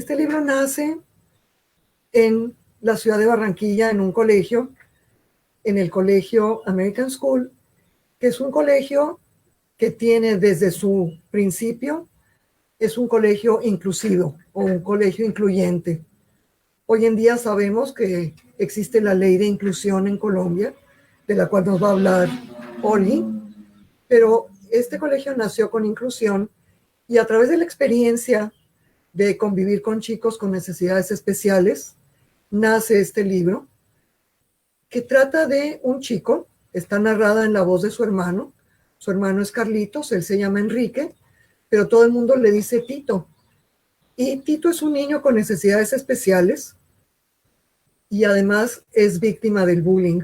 Este libro nace en la ciudad de Barranquilla, en un colegio, en el colegio American School, que es un colegio que tiene desde su principio, es un colegio inclusivo o un colegio incluyente. Hoy en día sabemos que existe la ley de inclusión en Colombia, de la cual nos va a hablar Oli, pero este colegio nació con inclusión y a través de la experiencia de convivir con chicos con necesidades especiales, nace este libro que trata de un chico, está narrada en la voz de su hermano es Carlitos, él se llama Enrique, pero todo el mundo le dice Tito. Y Tito es un niño con necesidades especiales y además es víctima del bullying.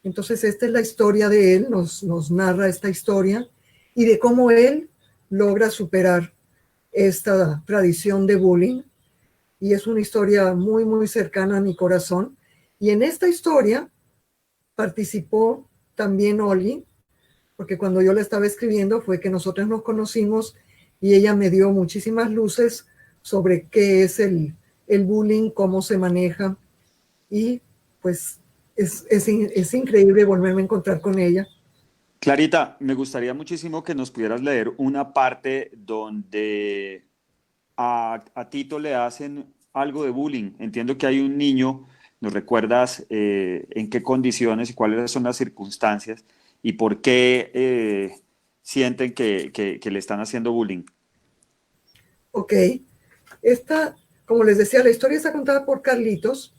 Entonces esta es la historia de él, nos narra esta historia y de cómo él logra superar esta tradición de bullying. Y es una historia muy, muy cercana a mi corazón. Y en esta historia participó también Oli, porque cuando yo la estaba escribiendo fue que nosotros nos conocimos y ella me dio muchísimas luces sobre qué es el bullying, cómo se maneja. Y pues es increíble volverme a encontrar con ella. Clarita, me gustaría muchísimo que nos pudieras leer una parte donde a Tito le hacen algo de bullying. Entiendo que hay un niño, ¿nos recuerdas en qué condiciones y cuáles son las circunstancias y por qué sienten que le están haciendo bullying? Ok, como les decía, la historia está contada por Carlitos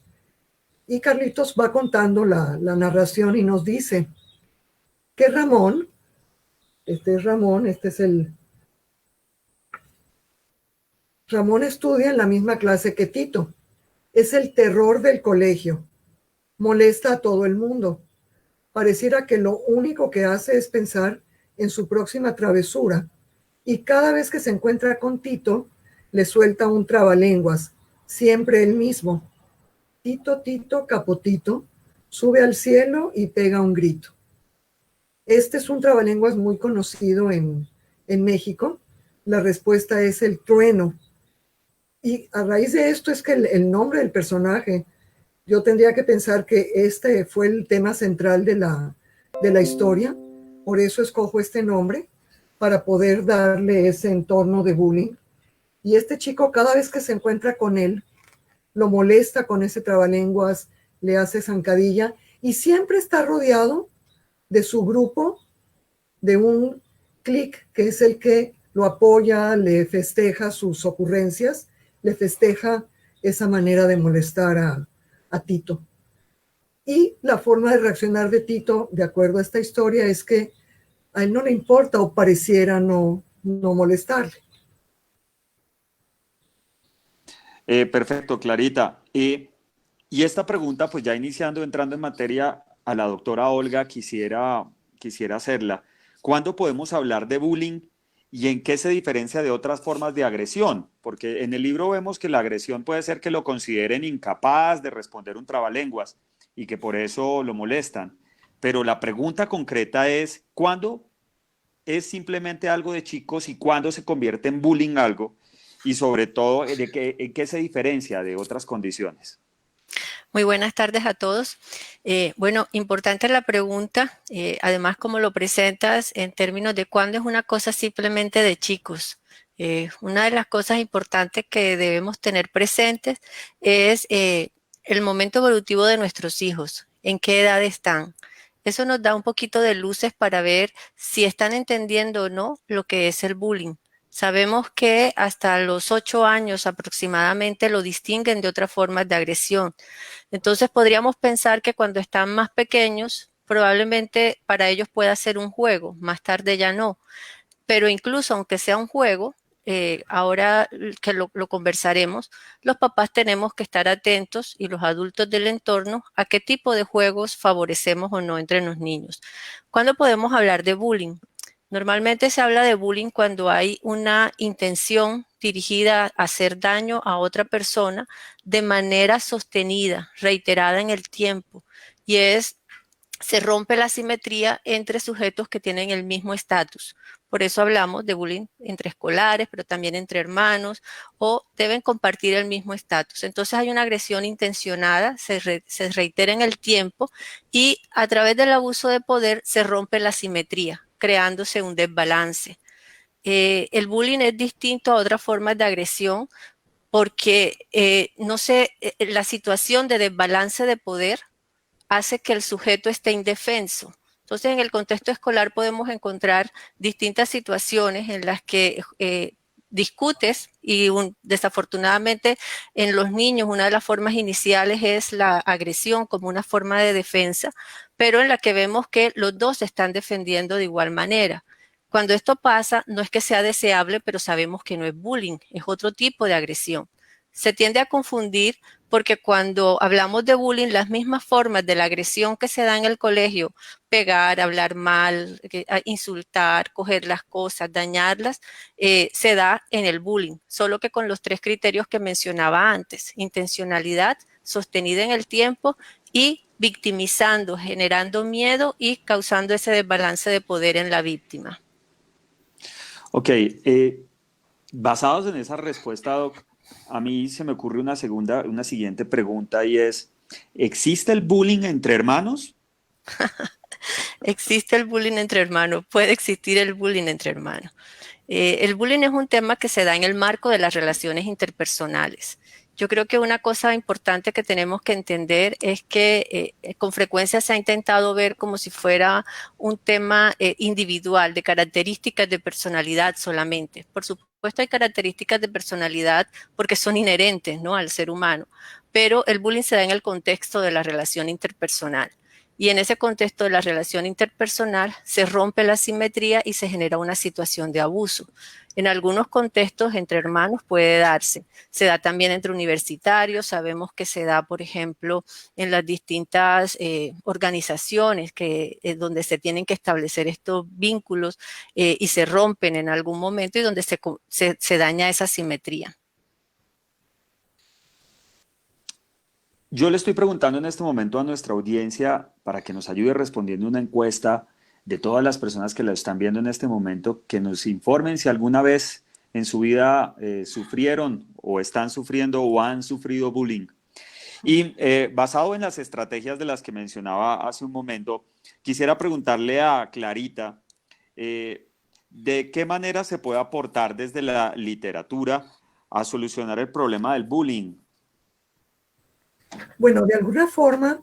y Carlitos va contando la narración y nos dice que Ramón, Ramón estudia en la misma clase que Tito. Es el terror del colegio. Molesta a todo el mundo. Pareciera que lo único que hace es pensar en su próxima travesura. Y cada vez que se encuentra con Tito, le suelta un trabalenguas, siempre el mismo. Tito, Tito, capotito, sube al cielo y pega un grito. Este es un trabalenguas muy conocido en México. La respuesta es el trueno. Y a raíz de esto es que el nombre del personaje, yo tendría que pensar que este fue el tema central de la historia. Por eso escojo este nombre, para poder darle ese entorno de bullying. Y este chico, cada vez que se encuentra con él, lo molesta con ese trabalenguas, le hace zancadilla y siempre está rodeado de su grupo, de un clic que es el que lo apoya, le festeja sus ocurrencias, le festeja esa manera de molestar a Tito. Y la forma de reaccionar de Tito, de acuerdo a esta historia, es que a él no le importa o pareciera no molestarle. Perfecto, Clarita. Y esta pregunta, pues ya iniciando, entrando en materia, a la doctora Olga quisiera hacerla. ¿Cuándo podemos hablar de bullying y en qué se diferencia de otras formas de agresión? Porque en el libro vemos que la agresión puede ser que lo consideren incapaz de responder un trabalenguas y que por eso lo molestan. Pero la pregunta concreta es, ¿cuándo es simplemente algo de chicos y cuándo se convierte en bullying algo? Y sobre todo, ¿en qué se diferencia de otras condiciones? Muy buenas tardes a todos. Bueno, importante la pregunta, además como lo presentas en términos de cuándo es una cosa simplemente de chicos. Una de las cosas importantes que debemos tener presentes es el momento evolutivo de nuestros hijos, en qué edad están. Eso nos da un poquito de luces para ver si están entendiendo o no lo que es el bullying. Sabemos que hasta los 8 años aproximadamente lo distinguen de otras formas de agresión. Entonces podríamos pensar que cuando están más pequeños, probablemente para ellos pueda ser un juego, más tarde ya no. Pero incluso aunque sea un juego, ahora que lo conversaremos, los papás tenemos que estar atentos y los adultos del entorno a qué tipo de juegos favorecemos o no entre los niños. ¿Cuándo podemos hablar de bullying? Normalmente se habla de bullying cuando hay una intención dirigida a hacer daño a otra persona de manera sostenida, reiterada en el tiempo. Y es se rompe la simetría entre sujetos que tienen el mismo estatus. Por eso hablamos de bullying entre escolares, pero también entre hermanos, o deben compartir el mismo estatus. Entonces hay una agresión intencionada, se reitera en el tiempo y a través del abuso de poder se rompe la simetría, creándose un desbalance. El bullying es distinto a otras formas de agresión porque la situación de desbalance de poder hace que el sujeto esté indefenso. Entonces, en el contexto escolar podemos encontrar distintas situaciones en las que discutes y desafortunadamente en los niños una de las formas iniciales es la agresión como una forma de defensa, pero en la que vemos que los dos se están defendiendo de igual manera. Cuando esto pasa, no es que sea deseable, pero sabemos que no es bullying, es otro tipo de agresión. Se tiende a confundir porque cuando hablamos de bullying, las mismas formas de la agresión que se da en el colegio, pegar, hablar mal, insultar, coger las cosas, dañarlas, se da en el bullying, solo que con los 3 criterios que mencionaba antes: intencionalidad, sostenida en el tiempo y victimizando, generando miedo y causando ese desbalance de poder en la víctima. Ok, basados en esa respuesta, Doc, a mí se me ocurre una siguiente pregunta y es, ¿existe el bullying entre hermanos? Existe el bullying entre hermanos, puede existir el bullying entre hermanos. El bullying es un tema que se da en el marco de las relaciones interpersonales. Yo creo que una cosa importante que tenemos que entender es que con frecuencia se ha intentado ver como si fuera un tema individual, de características de personalidad solamente. Por supuesto hay características de personalidad porque son inherentes, ¿no?, al ser humano, pero el bullying se da en el contexto de la relación interpersonal. Y en ese contexto de la relación interpersonal se rompe la simetría y se genera una situación de abuso. En algunos contextos entre hermanos puede darse. Se da también entre universitarios. Sabemos que se da, por ejemplo, en las distintas organizaciones donde se tienen que establecer estos vínculos y se rompen en algún momento y donde se daña esa simetría. Yo le estoy preguntando en este momento a nuestra audiencia para que nos ayude respondiendo una encuesta de todas las personas que la están viendo en este momento, que nos informen si alguna vez en su vida sufrieron o están sufriendo o han sufrido bullying. Y basado en las estrategias de las que mencionaba hace un momento, quisiera preguntarle a Clarita, ¿de qué manera se puede aportar desde la literatura a solucionar el problema del bullying? Bueno, de alguna forma,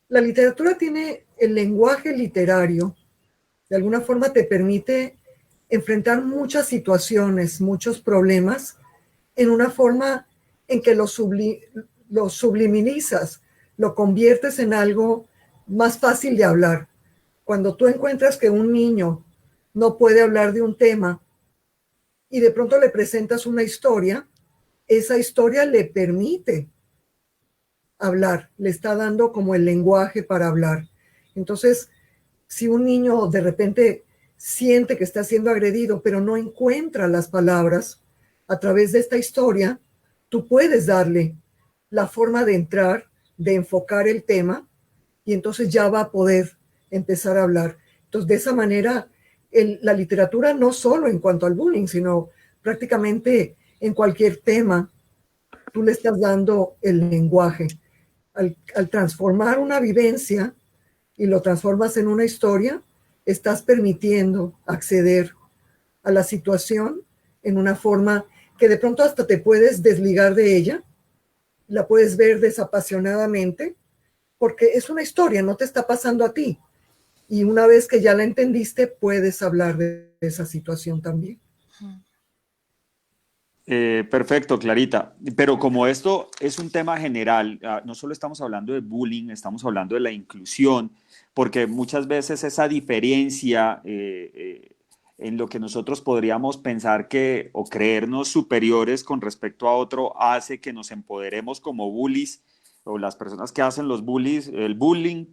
la literatura tiene el lenguaje literario, de alguna forma te permite enfrentar muchas situaciones, muchos problemas, en una forma en que lo subliminizas, lo conviertes en algo más fácil de hablar. Cuando tú encuentras que un niño no puede hablar de un tema y de pronto le presentas una historia, esa historia le permite hablar, le está dando como el lenguaje para hablar. Entonces, si un niño de repente siente que está siendo agredido, pero no encuentra las palabras, a través de esta historia, tú puedes darle la forma de entrar, de enfocar el tema, y entonces ya va a poder empezar a hablar. Entonces, de esa manera, la literatura no solo en cuanto al bullying, sino prácticamente en cualquier tema, tú le estás dando el lenguaje. Al transformar una vivencia y lo transformas en una historia, estás permitiendo acceder a la situación en una forma que de pronto hasta te puedes desligar de ella, la puedes ver desapasionadamente, porque es una historia, no te está pasando a ti. Y una vez que ya la entendiste, puedes hablar de esa situación también. Perfecto, Clarita. Pero como esto es un tema general, no solo estamos hablando de bullying, estamos hablando de la inclusión, porque muchas veces esa diferencia en lo que nosotros podríamos pensar que o creernos superiores con respecto a otro hace que nos empoderemos como bullies o las personas que hacen los bullies, el bullying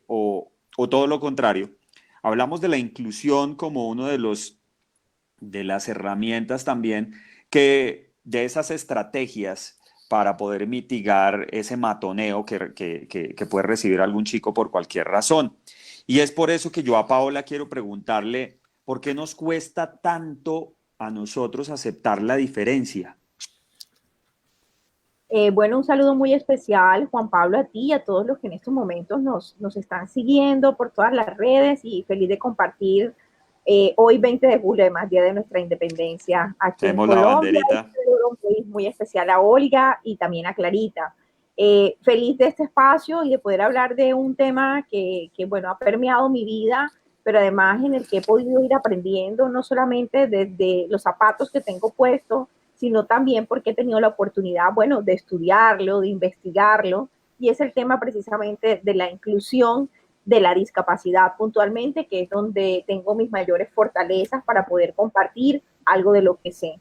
o todo lo contrario. Hablamos de la inclusión como uno de las herramientas también que de esas estrategias para poder mitigar ese matoneo que puede recibir algún chico por cualquier razón. Y es por eso que yo a Paola quiero preguntarle, ¿por qué nos cuesta tanto a nosotros aceptar la diferencia? Bueno, un saludo muy especial, Juan Pablo, a ti y a todos los que en estos momentos nos están siguiendo por todas las redes, y feliz de compartir hoy 20 de julio, además Día de nuestra Independencia aquí en Tenemos la Colombia. banderita. Un saludo muy especial a Olga y también a Clarita. Feliz de este espacio y de poder hablar de un tema bueno, ha permeado mi vida, pero además en el que he podido ir aprendiendo, no solamente desde los zapatos que tengo puestos, sino también porque he tenido la oportunidad, bueno, de estudiarlo, de investigarlo, y es el tema precisamente de la inclusión de la discapacidad puntualmente, que es donde tengo mis mayores fortalezas para poder compartir algo de lo que sé.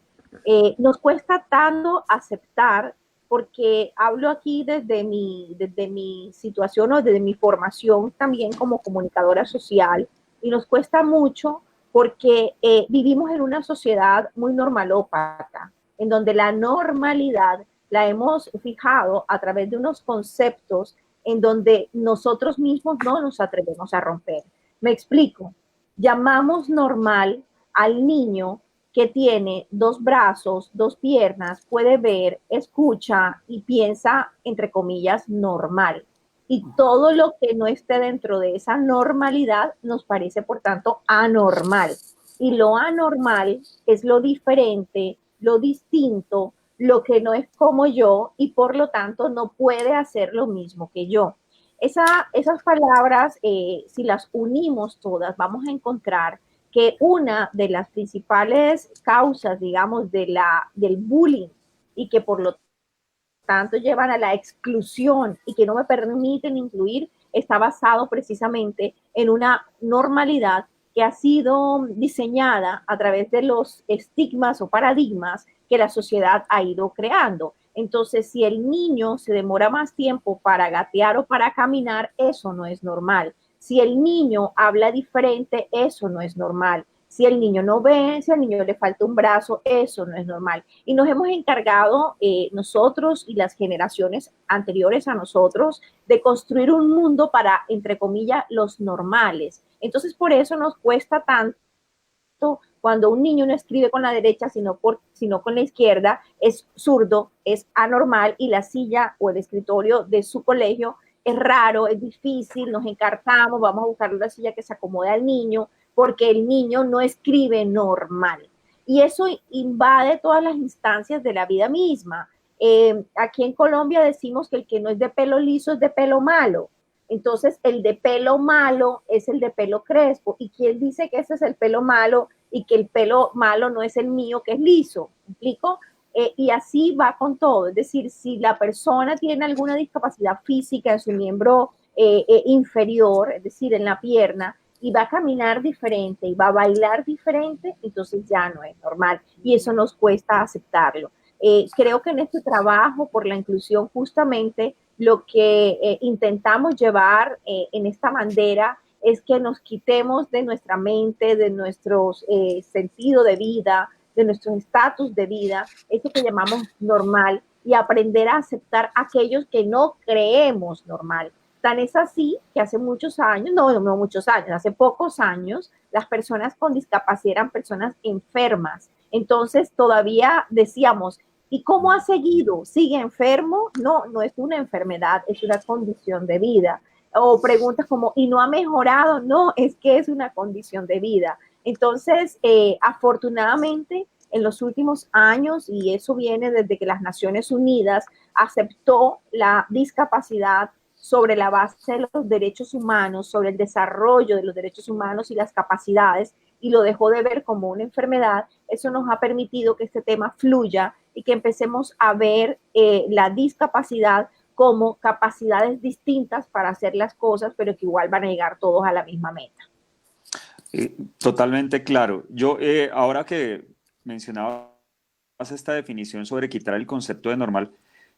Nos cuesta tanto aceptar, porque hablo aquí desde mi situación o desde mi formación también como comunicadora social, y nos cuesta mucho porque vivimos en una sociedad muy normalópata, en donde la normalidad la hemos fijado a través de unos conceptos en donde nosotros mismos no nos atrevemos a romper. Me explico. Llamamos normal al niño que tiene 2 brazos, 2 piernas, puede ver, escucha y piensa, entre comillas, normal. Y todo lo que no esté dentro de esa normalidad nos parece, por tanto, anormal. Y lo anormal es lo diferente, lo distinto, lo que no es como yo, y por lo tanto no puede hacer lo mismo que yo. Esas palabras, si las unimos todas, vamos a encontrar que una de las principales causas, digamos, del bullying, y que por lo tanto llevan a la exclusión y que no me permiten incluir, está basado precisamente en una normalidad que ha sido diseñada a través de los estigmas o paradigmas que la sociedad ha ido creando. Entonces, si el niño se demora más tiempo para gatear o para caminar, eso no es normal. Si el niño habla diferente, eso no es normal. Si el niño no ve, si al niño le falta un brazo, eso no es normal. Y nos hemos encargado nosotros y las generaciones anteriores a nosotros de construir un mundo para, entre comillas, los normales. Entonces, por eso nos cuesta tanto cuando un niño no escribe con la derecha, sino con la izquierda, es zurdo, es anormal, y la silla o el escritorio de su colegio es raro, es difícil, nos encartamos, vamos a buscar una silla que se acomode al niño, porque el niño no escribe normal. Y eso invade todas las instancias de la vida misma. Aquí en Colombia decimos que el que no es de pelo liso es de pelo malo. Entonces, el de pelo malo es el de pelo crespo. ¿Y quién dice que ese es el pelo malo y que el pelo malo no es el mío, que es liso? ¿Me explico? Y así va con todo. Es decir, si la persona tiene alguna discapacidad física en su miembro inferior, es decir, en la pierna, y va a caminar diferente y va a bailar diferente, entonces ya no es normal. Y eso nos cuesta aceptarlo. Creo que en este trabajo por la inclusión, justamente lo que intentamos llevar en esta bandera es que nos quitemos de nuestra mente, de nuestro sentido de vida, de nuestro estatus de vida, eso que llamamos normal, y aprender a aceptar aquellos que no creemos normal. Tan es así que hace muchos años, no muchos años, hace pocos años, las personas con discapacidad eran personas enfermas. Entonces todavía decíamos, ¿y cómo ha seguido? ¿Sigue enfermo? No, no es una enfermedad, es una condición de vida. O preguntas como, ¿y no ha mejorado? No, es que es una condición de vida. Entonces, afortunadamente, en los últimos años, y eso viene desde que las Naciones Unidas aceptó la discapacidad sobre la base de los derechos humanos, sobre el desarrollo de los derechos humanos y las capacidades, y lo dejó de ver como una enfermedad, eso nos ha permitido que este tema fluya y que empecemos a ver la discapacidad como capacidades distintas para hacer las cosas, pero que igual van a llegar todos a la misma meta. Totalmente claro. Yo, ahora que mencionabas esta definición sobre quitar el concepto de normal,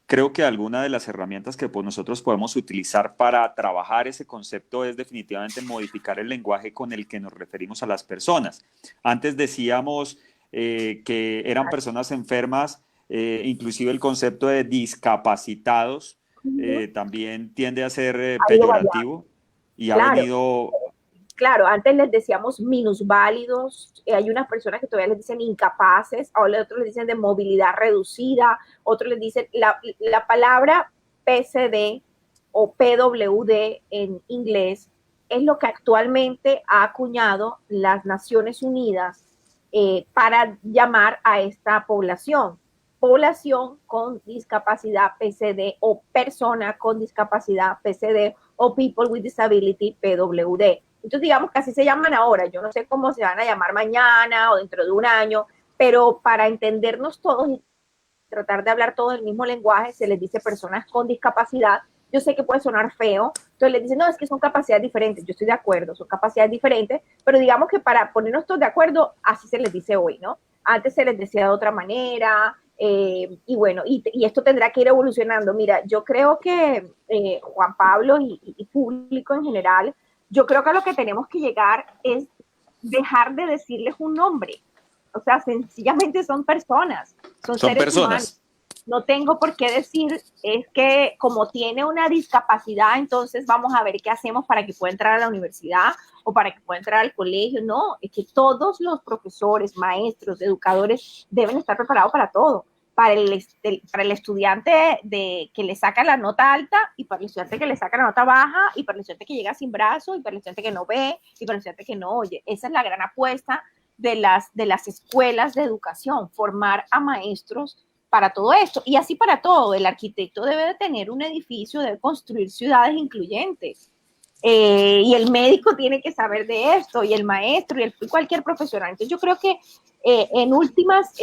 creo que alguna de las herramientas que nosotros podemos utilizar para trabajar ese concepto es definitivamente modificar el lenguaje con el que nos referimos a las personas. Antes decíamos que eran personas enfermas inclusive el concepto de discapacitados también tiende a ser Ha ido variando. peyorativo y ha Claro. venido... Claro, antes les decíamos minusválidos, hay unas personas que todavía les dicen incapaces, ahora otros les dicen de movilidad reducida, otros les dicen la palabra PCD o PWD en inglés es lo que actualmente ha acuñado las Naciones Unidas para llamar a esta población. Población con discapacidad PCD o persona con discapacidad PCD o people with disability PWD. Entonces, digamos que así se llaman ahora. Yo no sé cómo se van a llamar mañana o dentro de un año, pero para entendernos todos y tratar de hablar todo el mismo lenguaje, se les dice personas con discapacidad. Yo sé que puede sonar feo, entonces les dicen, no, es que son capacidades diferentes. Yo estoy de acuerdo, son capacidades diferentes, pero digamos que para ponernos todos de acuerdo, así se les dice hoy, ¿no? Antes se les decía de otra manera, y bueno, y esto tendrá que ir evolucionando. Mira, yo creo que Juan Pablo y público en general, yo creo que a lo que tenemos que llegar es dejar de decirles un nombre. O sea, sencillamente son personas, son seres personas. humanos. No tengo por qué decir, es que como tiene una discapacidad, entonces vamos a ver qué hacemos para que pueda entrar a la universidad o para que pueda entrar al colegio. No, es que todos los profesores, maestros, educadores deben estar preparados para todo. Para el estudiante que le saca la nota alta y para el estudiante que le saca la nota baja y para el estudiante que llega sin brazo y para el estudiante que no ve y para el estudiante que no oye. Esa es la gran apuesta de las escuelas de educación, formar a maestros para todo esto. Y así para todo, el arquitecto debe de tener un edificio, debe construir ciudades incluyentes. Y el médico tiene que saber de esto, y el maestro, y cualquier profesional. Entonces yo creo que en últimas,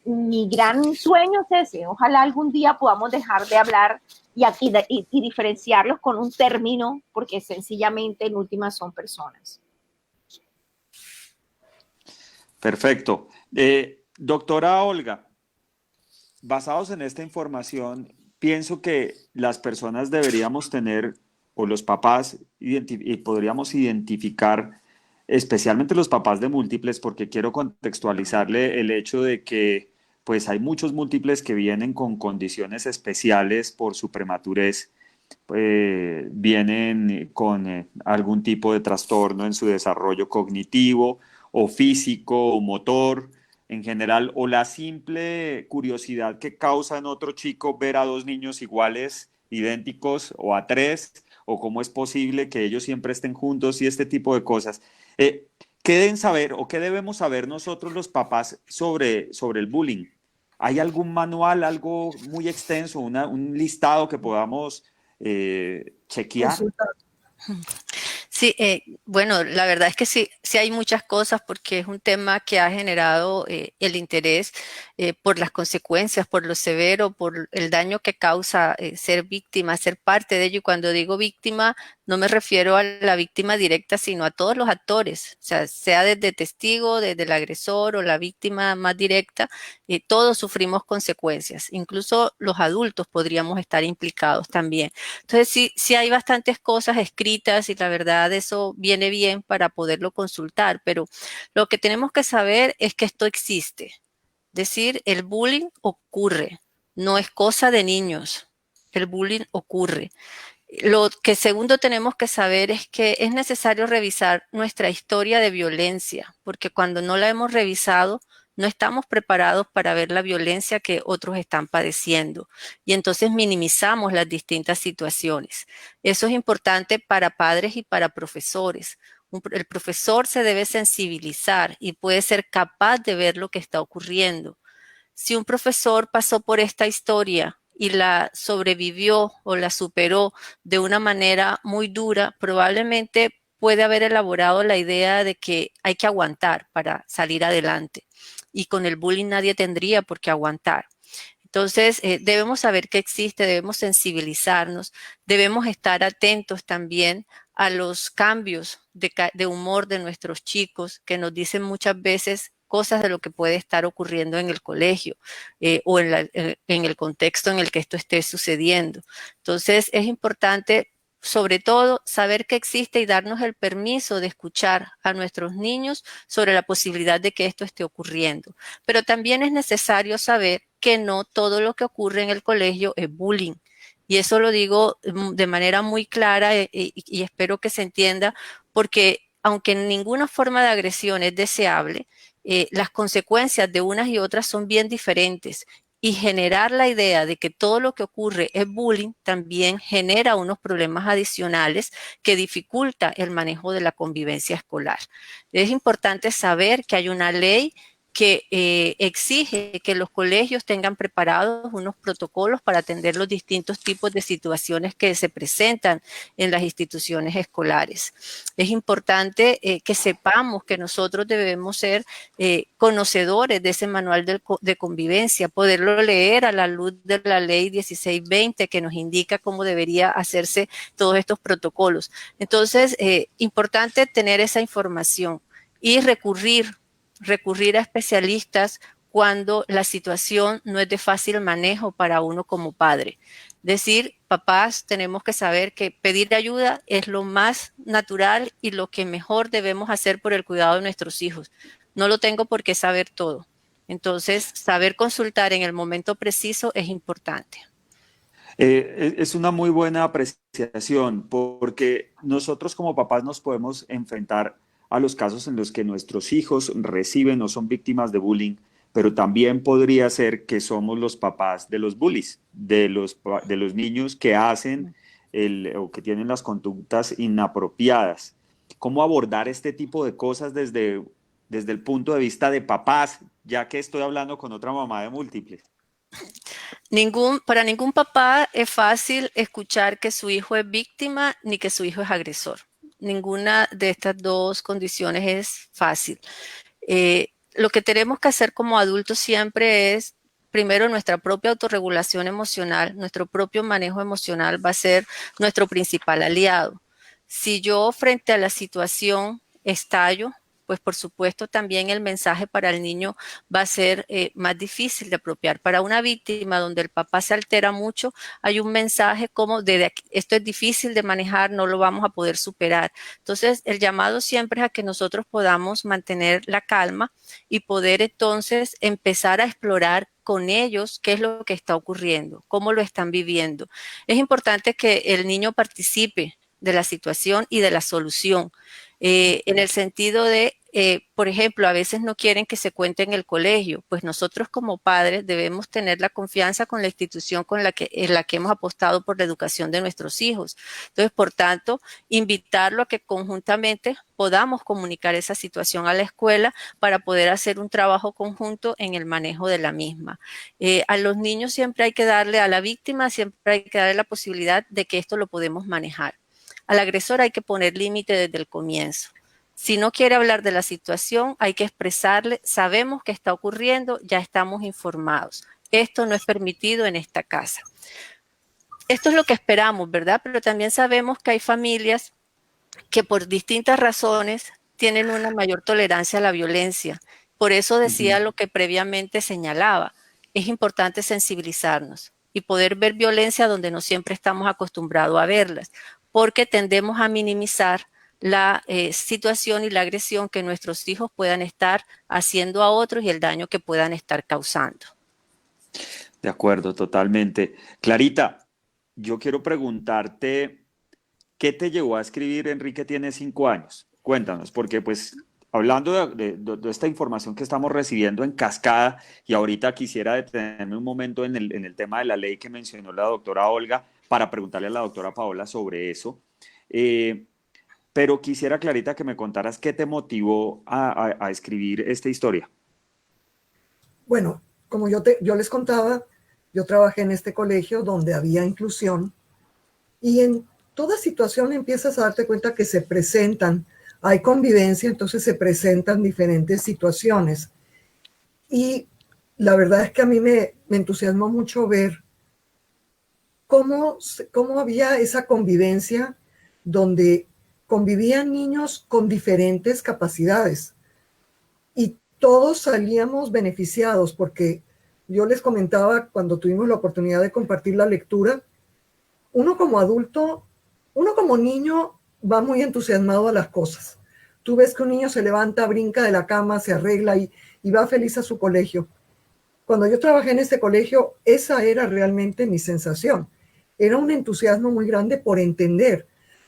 mi gran sueño es ese. Ojalá algún día podamos dejar de hablar y diferenciarlos con un término, porque sencillamente en últimas son personas. Perfecto. Doctora Olga, basados en esta información, pienso que las personas deberíamos tener, o los papás, y podríamos identificar, especialmente los papás de múltiples, porque quiero contextualizarle el hecho de que pues hay muchos múltiples que vienen con condiciones especiales por su prematurez, vienen con algún tipo de trastorno en su desarrollo cognitivo o físico o motor en general, o la simple curiosidad que causa en otro chico ver a dos niños iguales, idénticos, o a tres, o cómo es posible que ellos siempre estén juntos y este tipo de cosas. ¿Qué deben saber o qué debemos saber nosotros los papás sobre el bullying? ¿Hay algún manual, algo muy extenso, un listado que podamos chequear? Sí, bueno, la verdad es que sí hay muchas cosas porque es un tema que ha generado el interés por las consecuencias, por lo severo, por el daño que causa ser víctima, ser parte de ello. Y cuando digo víctima, no me refiero a la víctima directa, sino a todos los actores, o sea desde testigo, desde el agresor o la víctima más directa, todos sufrimos consecuencias, incluso los adultos podríamos estar implicados también. Entonces sí hay bastantes cosas escritas y la verdad eso viene bien para poderlo consultar, pero lo que tenemos que saber es que esto existe. Es decir, el bullying ocurre, no es cosa de niños, el bullying ocurre. Lo que segundo tenemos que saber es que es necesario revisar nuestra historia de violencia, porque cuando no la hemos revisado, no estamos preparados para ver la violencia que otros están padeciendo y entonces minimizamos las distintas situaciones. Eso es importante para padres y para profesores. El profesor se debe sensibilizar y puede ser capaz de ver lo que está ocurriendo. Si un profesor pasó por esta historia y la sobrevivió o la superó de una manera muy dura, probablemente puede haber elaborado la idea de que hay que aguantar para salir adelante. Y con el bullying nadie tendría por qué aguantar. Entonces, debemos saber que existe, debemos sensibilizarnos, debemos estar atentos también a los cambios de humor de nuestros chicos, que nos dicen muchas veces cosas de lo que puede estar ocurriendo en el colegio o en el contexto en el que esto esté sucediendo. Entonces, es importante sobre todo, saber que existe y darnos el permiso de escuchar a nuestros niños sobre la posibilidad de que esto esté ocurriendo. Pero también es necesario saber que no todo lo que ocurre en el colegio es bullying. Y eso lo digo de manera muy clara y espero que se entienda, porque aunque ninguna forma de agresión es deseable, las consecuencias de unas y otras son bien diferentes. Y generar la idea de que todo lo que ocurre es bullying también genera unos problemas adicionales que dificulta el manejo de la convivencia escolar. Es importante saber que hay una ley que exige que los colegios tengan preparados unos protocolos para atender los distintos tipos de situaciones que se presentan en las instituciones escolares. Es importante que sepamos que nosotros debemos ser conocedores de ese manual de convivencia, poderlo leer a la luz de la ley 1620 que nos indica cómo debería hacerse todos estos protocolos. Entonces, importante tener esa información y recurrir a especialistas cuando la situación no es de fácil manejo para uno como padre. Decir, papás, tenemos que saber que pedir ayuda es lo más natural y lo que mejor debemos hacer por el cuidado de nuestros hijos. No lo tengo por qué saber todo. Entonces, saber consultar en el momento preciso es importante. Es una muy buena apreciación porque nosotros como papás nos podemos enfrentar a los casos en los que nuestros hijos reciben o son víctimas de bullying, pero también podría ser que somos los papás de los bullies, de los niños que hacen o que tienen las conductas inapropiadas. ¿Cómo abordar este tipo de cosas desde el punto de vista de papás, ya que estoy hablando con otra mamá de múltiples? Para ningún papá es fácil escuchar que su hijo es víctima ni que su hijo es agresor. Ninguna de estas dos condiciones es fácil. Lo que tenemos que hacer como adultos siempre es, primero, nuestra propia autorregulación emocional, nuestro propio manejo emocional va a ser nuestro principal aliado. Si yo frente a la situación estallo, pues por supuesto también el mensaje para el niño va a ser más difícil de apropiar. Para una víctima donde el papá se altera mucho, hay un mensaje como de esto es difícil de manejar, no lo vamos a poder superar. Entonces, el llamado siempre es a que nosotros podamos mantener la calma y poder entonces empezar a explorar con ellos qué es lo que está ocurriendo, cómo lo están viviendo. Es importante que el niño participe de la situación y de la solución. En el sentido de, por ejemplo, a veces no quieren que se cuente en el colegio, pues nosotros como padres debemos tener la confianza con la institución en la que hemos apostado por la educación de nuestros hijos. Entonces, por tanto, invitarlo a que conjuntamente podamos comunicar esa situación a la escuela para poder hacer un trabajo conjunto en el manejo de la misma. A los niños siempre hay que darle, a la víctima siempre hay que darle la posibilidad de que esto lo podemos manejar. Al agresor hay que poner límite desde el comienzo. Si no quiere hablar de la situación, hay que expresarle, sabemos que está ocurriendo, ya estamos informados. Esto no es permitido en esta casa. Esto es lo que esperamos, ¿verdad? Pero también sabemos que hay familias que por distintas razones tienen una mayor tolerancia a la violencia. Por eso decía lo que previamente señalaba. Es importante sensibilizarnos y poder ver violencia donde no siempre estamos acostumbrados a verlas, porque tendemos a minimizar la situación y la agresión que nuestros hijos puedan estar haciendo a otros y el daño que puedan estar causando. De acuerdo, totalmente. Clarita, yo quiero preguntarte, ¿qué te llevó a escribir Enrique tiene 5 años? Cuéntanos, porque pues hablando de esta información que estamos recibiendo en cascada, y ahorita quisiera detenerme un momento en el tema de la ley que mencionó la doctora Olga, para preguntarle a la doctora Paola sobre eso. Pero quisiera, Clarita, que me contaras qué te motivó a escribir esta historia. Bueno, como yo les contaba, yo trabajé en este colegio donde había inclusión y en toda situación empiezas a darte cuenta que se presentan, hay convivencia, entonces se presentan diferentes situaciones. Y la verdad es que a mí me entusiasmó mucho ver cómo había esa convivencia donde convivían niños con diferentes capacidades y todos salíamos beneficiados, porque yo les comentaba cuando tuvimos la oportunidad de compartir la lectura, uno como adulto uno como niño va muy entusiasmado a las cosas. Tú ves que un niño se levanta, brinca de la cama, se arregla y va feliz a su colegio. Cuando yo trabajé en este colegio, esa era realmente mi sensación. Era un entusiasmo muy grande por entender,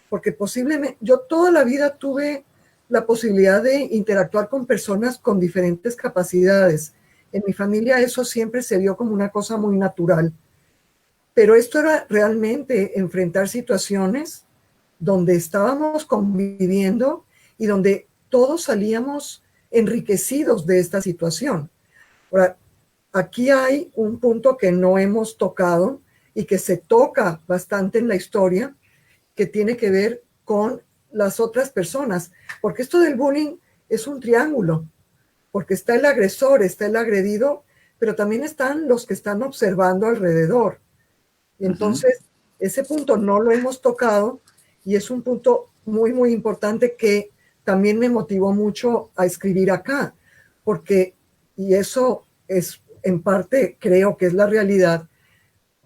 porque posiblemente yo toda la vida tuve la posibilidad de interactuar con personas con diferentes capacidades. En mi familia eso siempre se vio como una cosa muy natural. Pero esto era realmente enfrentar situaciones donde estábamos conviviendo y donde todos salíamos enriquecidos de esta situación. Ahora, aquí hay un punto que no hemos tocado y que se toca bastante en la historia, que tiene que ver con las otras personas, porque esto del bullying es un triángulo, porque está el agresor, está el agredido, pero también están los que están observando alrededor. Y entonces, ese punto no lo hemos tocado y es un punto muy, muy importante que también me motivó mucho a escribir acá, porque, y eso es en parte, creo que es la realidad,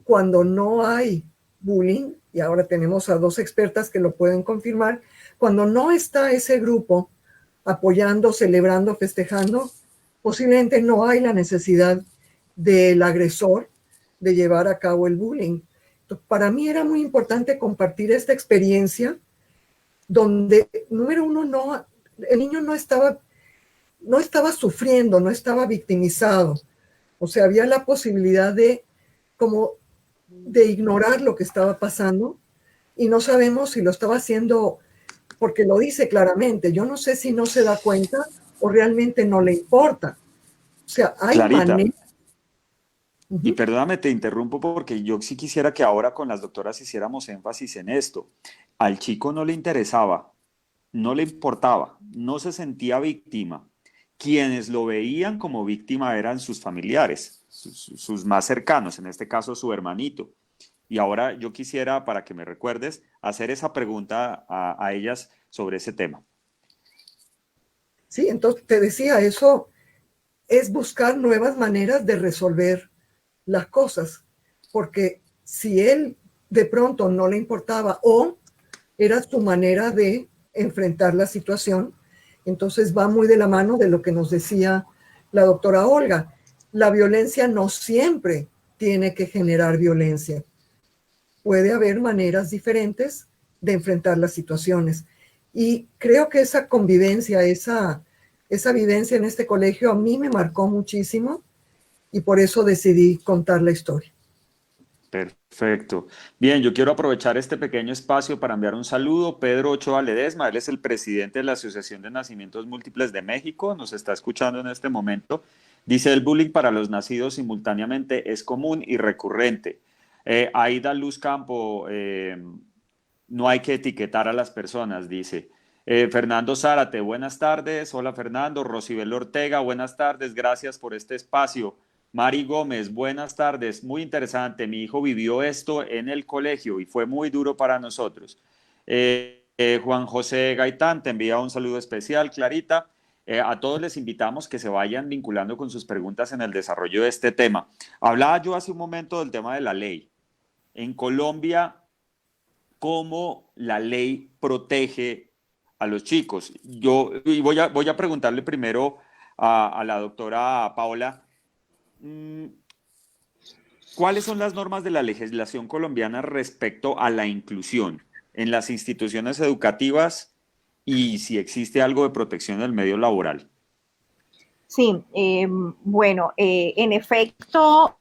cuando no hay bullying, y ahora tenemos a dos expertas que lo pueden confirmar, cuando no está ese grupo apoyando, celebrando, festejando, posiblemente no hay la necesidad del agresor de llevar a cabo el bullying. Entonces, para mí era muy importante compartir esta experiencia donde, número uno, el niño no estaba sufriendo, no estaba victimizado. O sea, había la posibilidad de ignorar lo que estaba pasando y no sabemos si lo estaba haciendo porque lo dice claramente. Yo no sé si no se da cuenta o realmente no le importa. O sea, hay maneras. Y perdóname, te interrumpo porque yo sí quisiera que ahora con las doctoras hiciéramos énfasis en esto. Al chico no le interesaba, no le importaba, no se sentía víctima. Quienes lo veían como víctima eran sus familiares, sus más cercanos, en este caso su hermanito. Y ahora yo quisiera, para que me recuerdes, hacer esa pregunta a ellas sobre ese tema. Sí, entonces te decía, eso es buscar nuevas maneras de resolver las cosas, porque si él de pronto no le importaba o era su manera de enfrentar la situación, entonces va muy de la mano de lo que nos decía la doctora Olga. La violencia no siempre tiene que generar violencia. Puede haber maneras diferentes de enfrentar las situaciones. Y creo que esa convivencia, esa vivencia en este colegio a mí me marcó muchísimo y por eso decidí contar la historia. Perfecto. Bien, yo quiero aprovechar este pequeño espacio para enviar un saludo. Pedro Ochoa Ledesma, él es el presidente de la Asociación de Nacimientos Múltiples de México, nos está escuchando en este momento. Dice, el bullying para los nacidos simultáneamente es común y recurrente. Aida Luz Campo, no hay que etiquetar a las personas, dice. Fernando Zárate, buenas tardes. Hola Fernando. Rosibel Ortega, buenas tardes. Gracias por este espacio. Mari Gómez, buenas tardes. Muy interesante. Mi hijo vivió esto en el colegio y fue muy duro para nosotros. Juan José Gaitán, te envía un saludo especial. Clarita, a todos les invitamos que se vayan vinculando con sus preguntas en el desarrollo de este tema. Hablaba yo hace un momento del tema de la ley. En Colombia, ¿cómo la ley protege a los chicos? Yo voy a preguntarle primero a la doctora Paola, ¿cuáles son las normas de la legislación colombiana respecto a la inclusión en las instituciones educativas y si existe algo de protección del medio laboral? Sí, bueno, en efecto,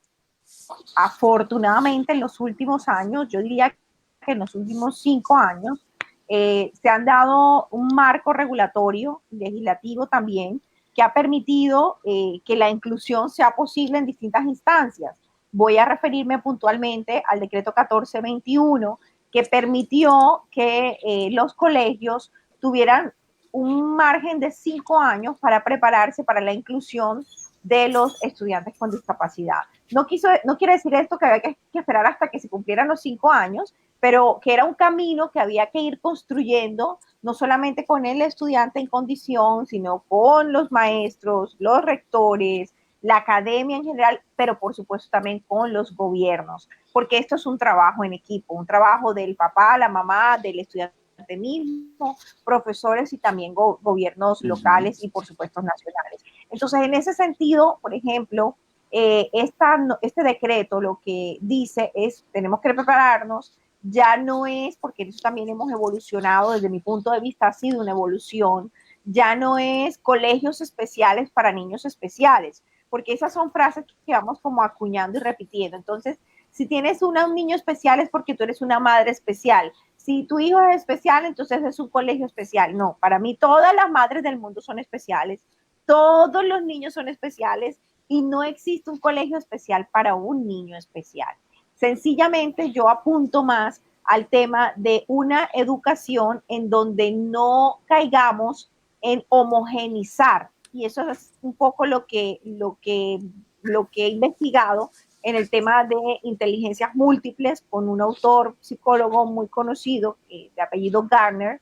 afortunadamente en los últimos años, yo diría que en los últimos 5 años, se han dado un marco regulatorio, legislativo también, que ha permitido que la inclusión sea posible en distintas instancias. Voy a referirme puntualmente al decreto 1421, que permitió que los colegios tuvieran un margen de 5 años para prepararse para la inclusión de los estudiantes con discapacidad. No quiere decir esto que había que esperar hasta que se cumplieran los 5 años, pero que era un camino que había que ir construyendo, no solamente con el estudiante en condición, sino con los maestros, los rectores, la academia en general, pero por supuesto también con los gobiernos, porque esto es un trabajo en equipo, un trabajo del papá, la mamá, del estudiante mismo, profesores y también gobiernos locales y por supuesto nacionales. Entonces, en ese sentido, por ejemplo, este decreto lo que dice es, tenemos que prepararnos, ya no es, porque eso también hemos evolucionado, desde mi punto de vista ha sido una evolución, ya no es colegios especiales para niños especiales, porque esas son frases que vamos como acuñando y repitiendo. Entonces, si tienes un niño especial es porque tú eres una madre especial. Si tu hijo es especial, entonces es un colegio especial. No, para mí todas las madres del mundo son especiales, todos los niños son especiales y no existe un colegio especial para un niño especial. Sencillamente yo apunto más al tema de una educación en donde no caigamos en homogenizar. Y eso es un poco lo que he investigado en el tema de inteligencias múltiples con un autor psicólogo muy conocido de apellido Gardner,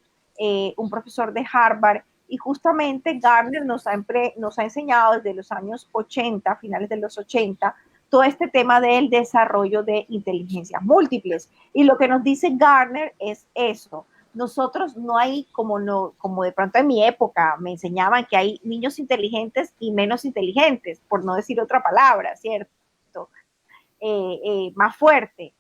un profesor de Harvard, y justamente Gardner nos ha enseñado desde los años 80, finales de los 80, todo este tema del desarrollo de inteligencias múltiples. Y lo que nos dice Gardner es eso. Nosotros no hay, como de pronto en mi época me enseñaban que hay niños inteligentes y menos inteligentes, por no decir otra palabra, ¿cierto? Más fuerte.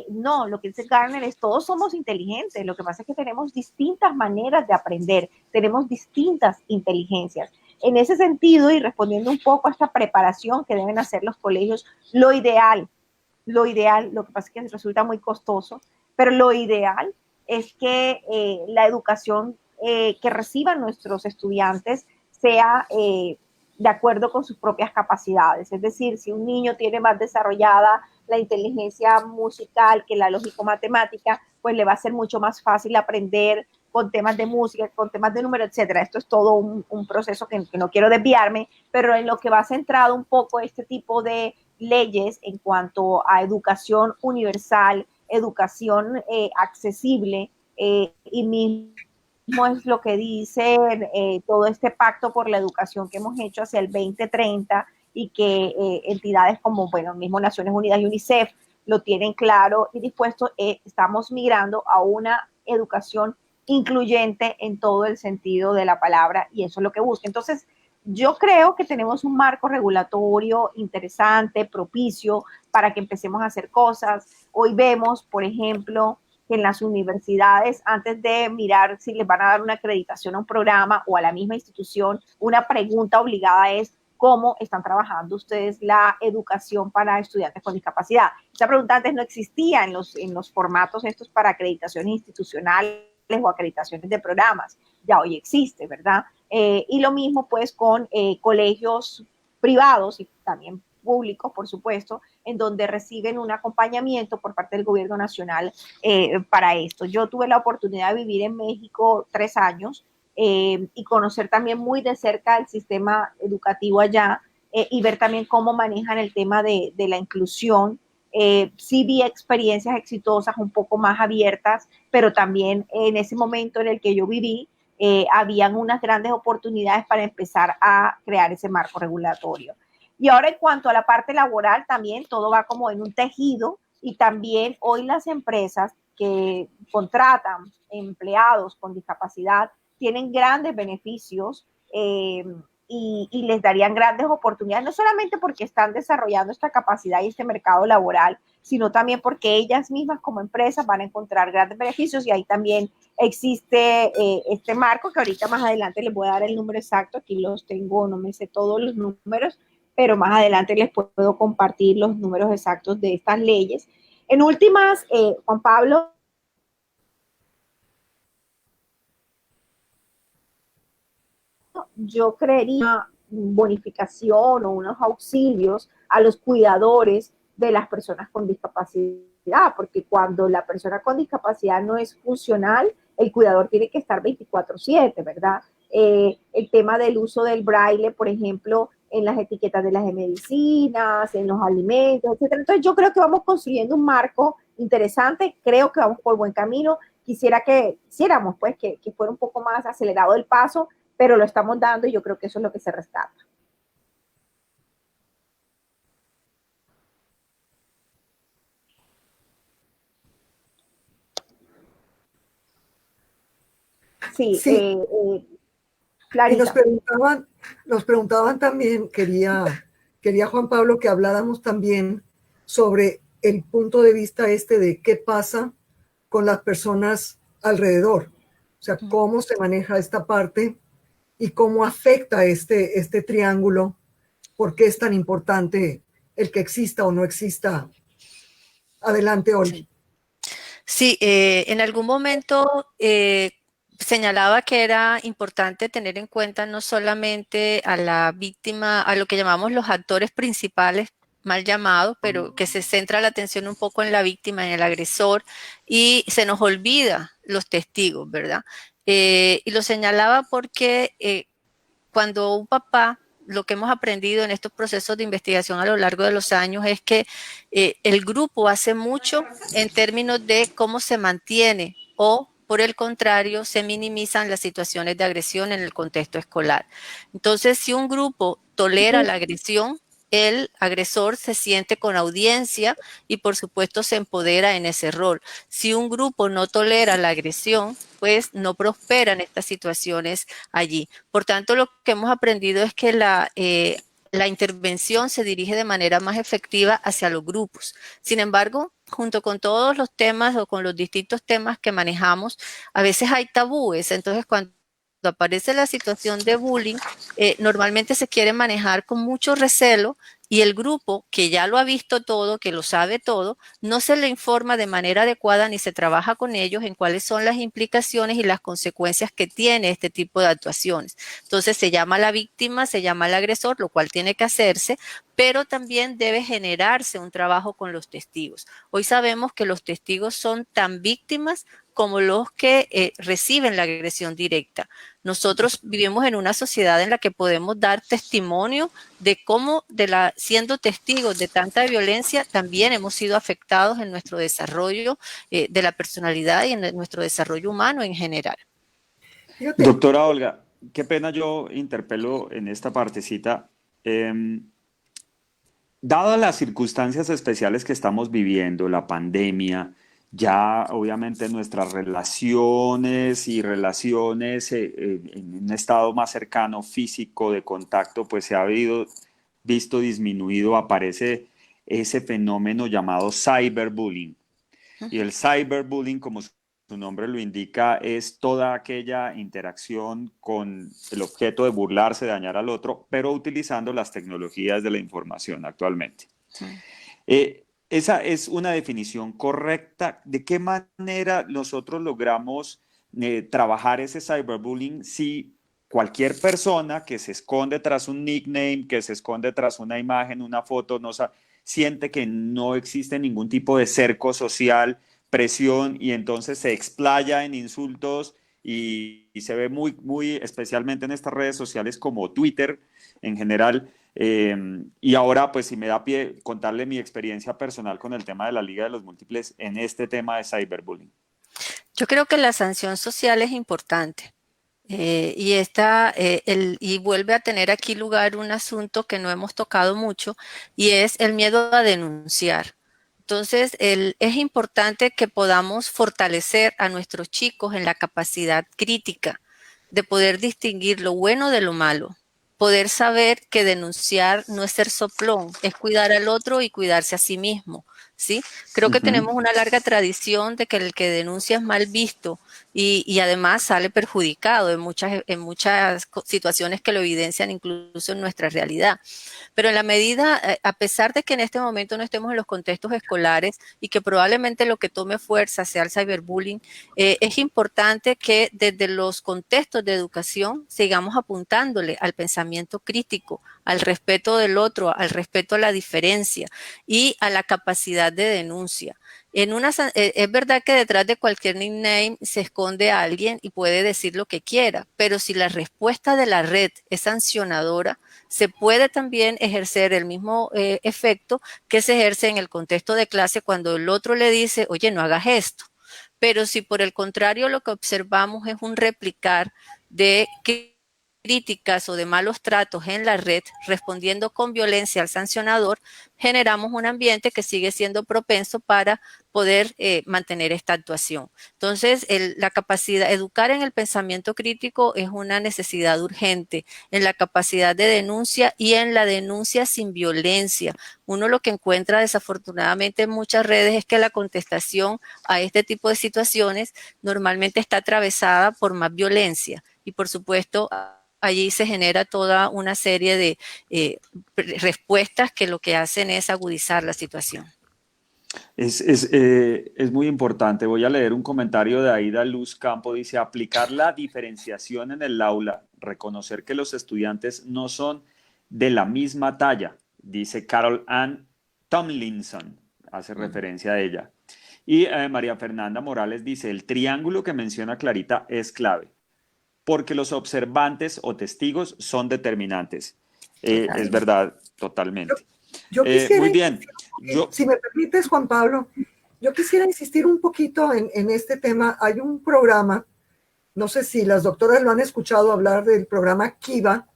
No, lo que dice Gardner es todos somos inteligentes, lo que pasa es que tenemos distintas maneras de aprender, tenemos distintas inteligencias. En ese sentido, y respondiendo un poco a esta preparación que deben hacer los colegios, lo ideal, lo que pasa es que resulta muy costoso, pero lo ideal es que la educación que reciban nuestros estudiantes sea de acuerdo con sus propias capacidades. Es decir, si un niño tiene más desarrollada la inteligencia musical que la lógico-matemática, pues le va a ser mucho más fácil aprender con temas de música, con temas de número, etcétera. Esto es todo un proceso que no quiero desviarme, pero en lo que va centrado un poco este tipo de leyes en cuanto a educación universal, educación accesible, y mismo es lo que dice todo este pacto por la educación que hemos hecho hacia el 2030 y que entidades como, bueno, mismo Naciones Unidas y UNICEF lo tienen claro y dispuesto. Estamos migrando a una educación incluyente en todo el sentido de la palabra y eso es lo que busca. Entonces, yo creo que tenemos un marco regulatorio interesante, propicio para que empecemos a hacer cosas. Hoy vemos, por ejemplo, que en las universidades, antes de mirar si les van a dar una acreditación a un programa o a la misma institución, una pregunta obligada es cómo están trabajando ustedes la educación para estudiantes con discapacidad. Esa pregunta antes no existía en los formatos estos para acreditaciones institucionales o acreditaciones de programas. Ya hoy existe, ¿verdad? Y lo mismo pues con colegios privados y también públicos, por supuesto, en donde reciben un acompañamiento por parte del gobierno nacional para esto. Yo tuve la oportunidad de vivir en México 3 años y conocer también muy de cerca el sistema educativo allá y ver también cómo manejan el tema de la inclusión. Sí vi experiencias exitosas un poco más abiertas, pero también en ese momento en el que yo viví, habían unas grandes oportunidades para empezar a crear ese marco regulatorio. Y ahora en cuanto a la parte laboral, también todo va como en un tejido y también hoy las empresas que contratan empleados con discapacidad tienen grandes beneficios y les darían grandes oportunidades, no solamente porque están desarrollando esta capacidad y este mercado laboral, sino también porque ellas mismas como empresas van a encontrar grandes beneficios y ahí también existe este marco que ahorita más adelante les voy a dar el número exacto, aquí los tengo, no me sé todos los números, pero más adelante les puedo compartir los números exactos de estas leyes. En últimas, Juan Pablo, yo creería bonificación o unos auxilios a los cuidadores de las personas con discapacidad, porque cuando la persona con discapacidad no es funcional, el cuidador tiene que estar 24/7, ¿verdad? El tema del uso del braille, por ejemplo, en las etiquetas de las medicinas, en los alimentos, etcétera. Entonces yo creo que vamos construyendo un marco interesante, creo que vamos por buen camino. Quisiéramos pues que fuera un poco más acelerado el paso, pero lo estamos dando y yo creo que eso es lo que se rescata. Sí, Sí. Y Clarita. nos preguntaban también, quería Juan Pablo que habláramos también sobre el punto de vista este de qué pasa con las personas alrededor. O sea, cómo se maneja esta parte y cómo afecta este triángulo, por qué es tan importante el que exista o no exista. Adelante, Oli. Sí, en algún momento señalaba que era importante tener en cuenta no solamente a la víctima, a lo que llamamos los actores principales, mal llamados, pero que se centra la atención un poco en la víctima, en el agresor, y se nos olvida los testigos, ¿verdad? Y lo señalaba porque cuando un papá, lo que hemos aprendido en estos procesos de investigación a lo largo de los años es que el grupo hace mucho en términos de cómo se mantiene o, por el contrario, se minimizan las situaciones de agresión en el contexto escolar. Entonces, si un grupo tolera la agresión, el agresor se siente con audiencia y por supuesto se empodera en ese rol. Si un grupo no tolera la agresión, pues no prosperan estas situaciones allí. Por tanto, lo que hemos aprendido es que la intervención se dirige de manera más efectiva hacia los grupos. Sin embargo, junto con todos los temas o con los distintos temas que manejamos, a veces hay tabúes. Entonces, cuando aparece la situación de bullying, normalmente se quiere manejar con mucho recelo y el grupo que ya lo ha visto todo, que lo sabe todo, no se le informa de manera adecuada ni se trabaja con ellos en cuáles son las implicaciones y las consecuencias que tiene este tipo de actuaciones. Entonces se llama a la víctima, se llama al agresor, lo cual tiene que hacerse, pero también debe generarse un trabajo con los testigos. Hoy sabemos que los testigos son tan víctimas como los que reciben la agresión directa. Nosotros vivimos en una sociedad en la que podemos dar testimonio de cómo, siendo testigos de tanta violencia, también hemos sido afectados en nuestro desarrollo de la personalidad y en nuestro desarrollo humano en general. Doctora Olga, qué pena yo interpelo en esta partecita. Dadas las circunstancias especiales que estamos viviendo, la pandemia, ya obviamente nuestras relaciones en un estado más cercano, físico, de contacto, pues se ha visto disminuido, aparece ese fenómeno llamado cyberbullying. Y el cyberbullying, como su nombre lo indica, es toda aquella interacción con el objeto de burlarse, de dañar al otro, pero utilizando las tecnologías de la información actualmente. Esa es una definición correcta. ¿De qué manera nosotros logramos trabajar ese cyberbullying si cualquier persona que se esconde tras un nickname, que se esconde tras una imagen, una foto, siente que no existe ningún tipo de cerco social, presión, y entonces se explaya en insultos y se ve muy, muy especialmente en estas redes sociales como Twitter en general? Y ahora, pues, si me da pie contarle mi experiencia personal con el tema de la Liga de los Múltiples en este tema de cyberbullying. Yo creo que la sanción social es importante. Y vuelve a tener aquí lugar un asunto que no hemos tocado mucho y es el miedo a denunciar. Entonces, es importante que podamos fortalecer a nuestros chicos en la capacidad crítica de poder distinguir lo bueno de lo malo. Poder saber que denunciar no es ser soplón, es cuidar al otro y cuidarse a sí mismo, ¿sí? Creo que tenemos una larga tradición de que el que denuncia es mal visto y además sale perjudicado en muchas situaciones que lo evidencian incluso en nuestra realidad. Pero en la medida, a pesar de que en este momento no estemos en los contextos escolares y que probablemente lo que tome fuerza sea el cyberbullying, es importante que desde los contextos de educación sigamos apuntándole al pensamiento crítico, al respeto del otro, al respeto a la diferencia y a la capacidad de denuncia. Es verdad que detrás de cualquier nickname se esconde a alguien y puede decir lo que quiera, pero si la respuesta de la red es sancionadora, se puede también ejercer el mismo efecto que se ejerce en el contexto de clase cuando el otro le dice, oye, no hagas esto. Pero si por el contrario lo que observamos es un replicar de críticas o de malos tratos en la red, respondiendo con violencia al sancionador, generamos un ambiente que sigue siendo propenso para poder mantener esta actuación. Entonces, la capacidad, educar en el pensamiento crítico es una necesidad urgente, en la capacidad de denuncia y en la denuncia sin violencia. Uno lo que encuentra desafortunadamente en muchas redes es que la contestación a este tipo de situaciones normalmente está atravesada por más violencia y, por supuesto, allí se genera toda una serie de respuestas que lo que hacen es agudizar la situación. Es muy importante. Voy a leer un comentario de Aida Luz Campo. Dice, aplicar la diferenciación en el aula, reconocer que los estudiantes no son de la misma talla, dice Carol Ann Tomlinson, hace referencia a ella. Y María Fernanda Morales dice, el triángulo que menciona Clarita es clave, porque los observantes o testigos son determinantes. Es verdad, totalmente. Yo quisiera, muy bien. Si me permites, Juan Pablo, yo quisiera insistir un poquito en este tema. Hay un programa, no sé si las doctoras lo han escuchado hablar del programa Kiva,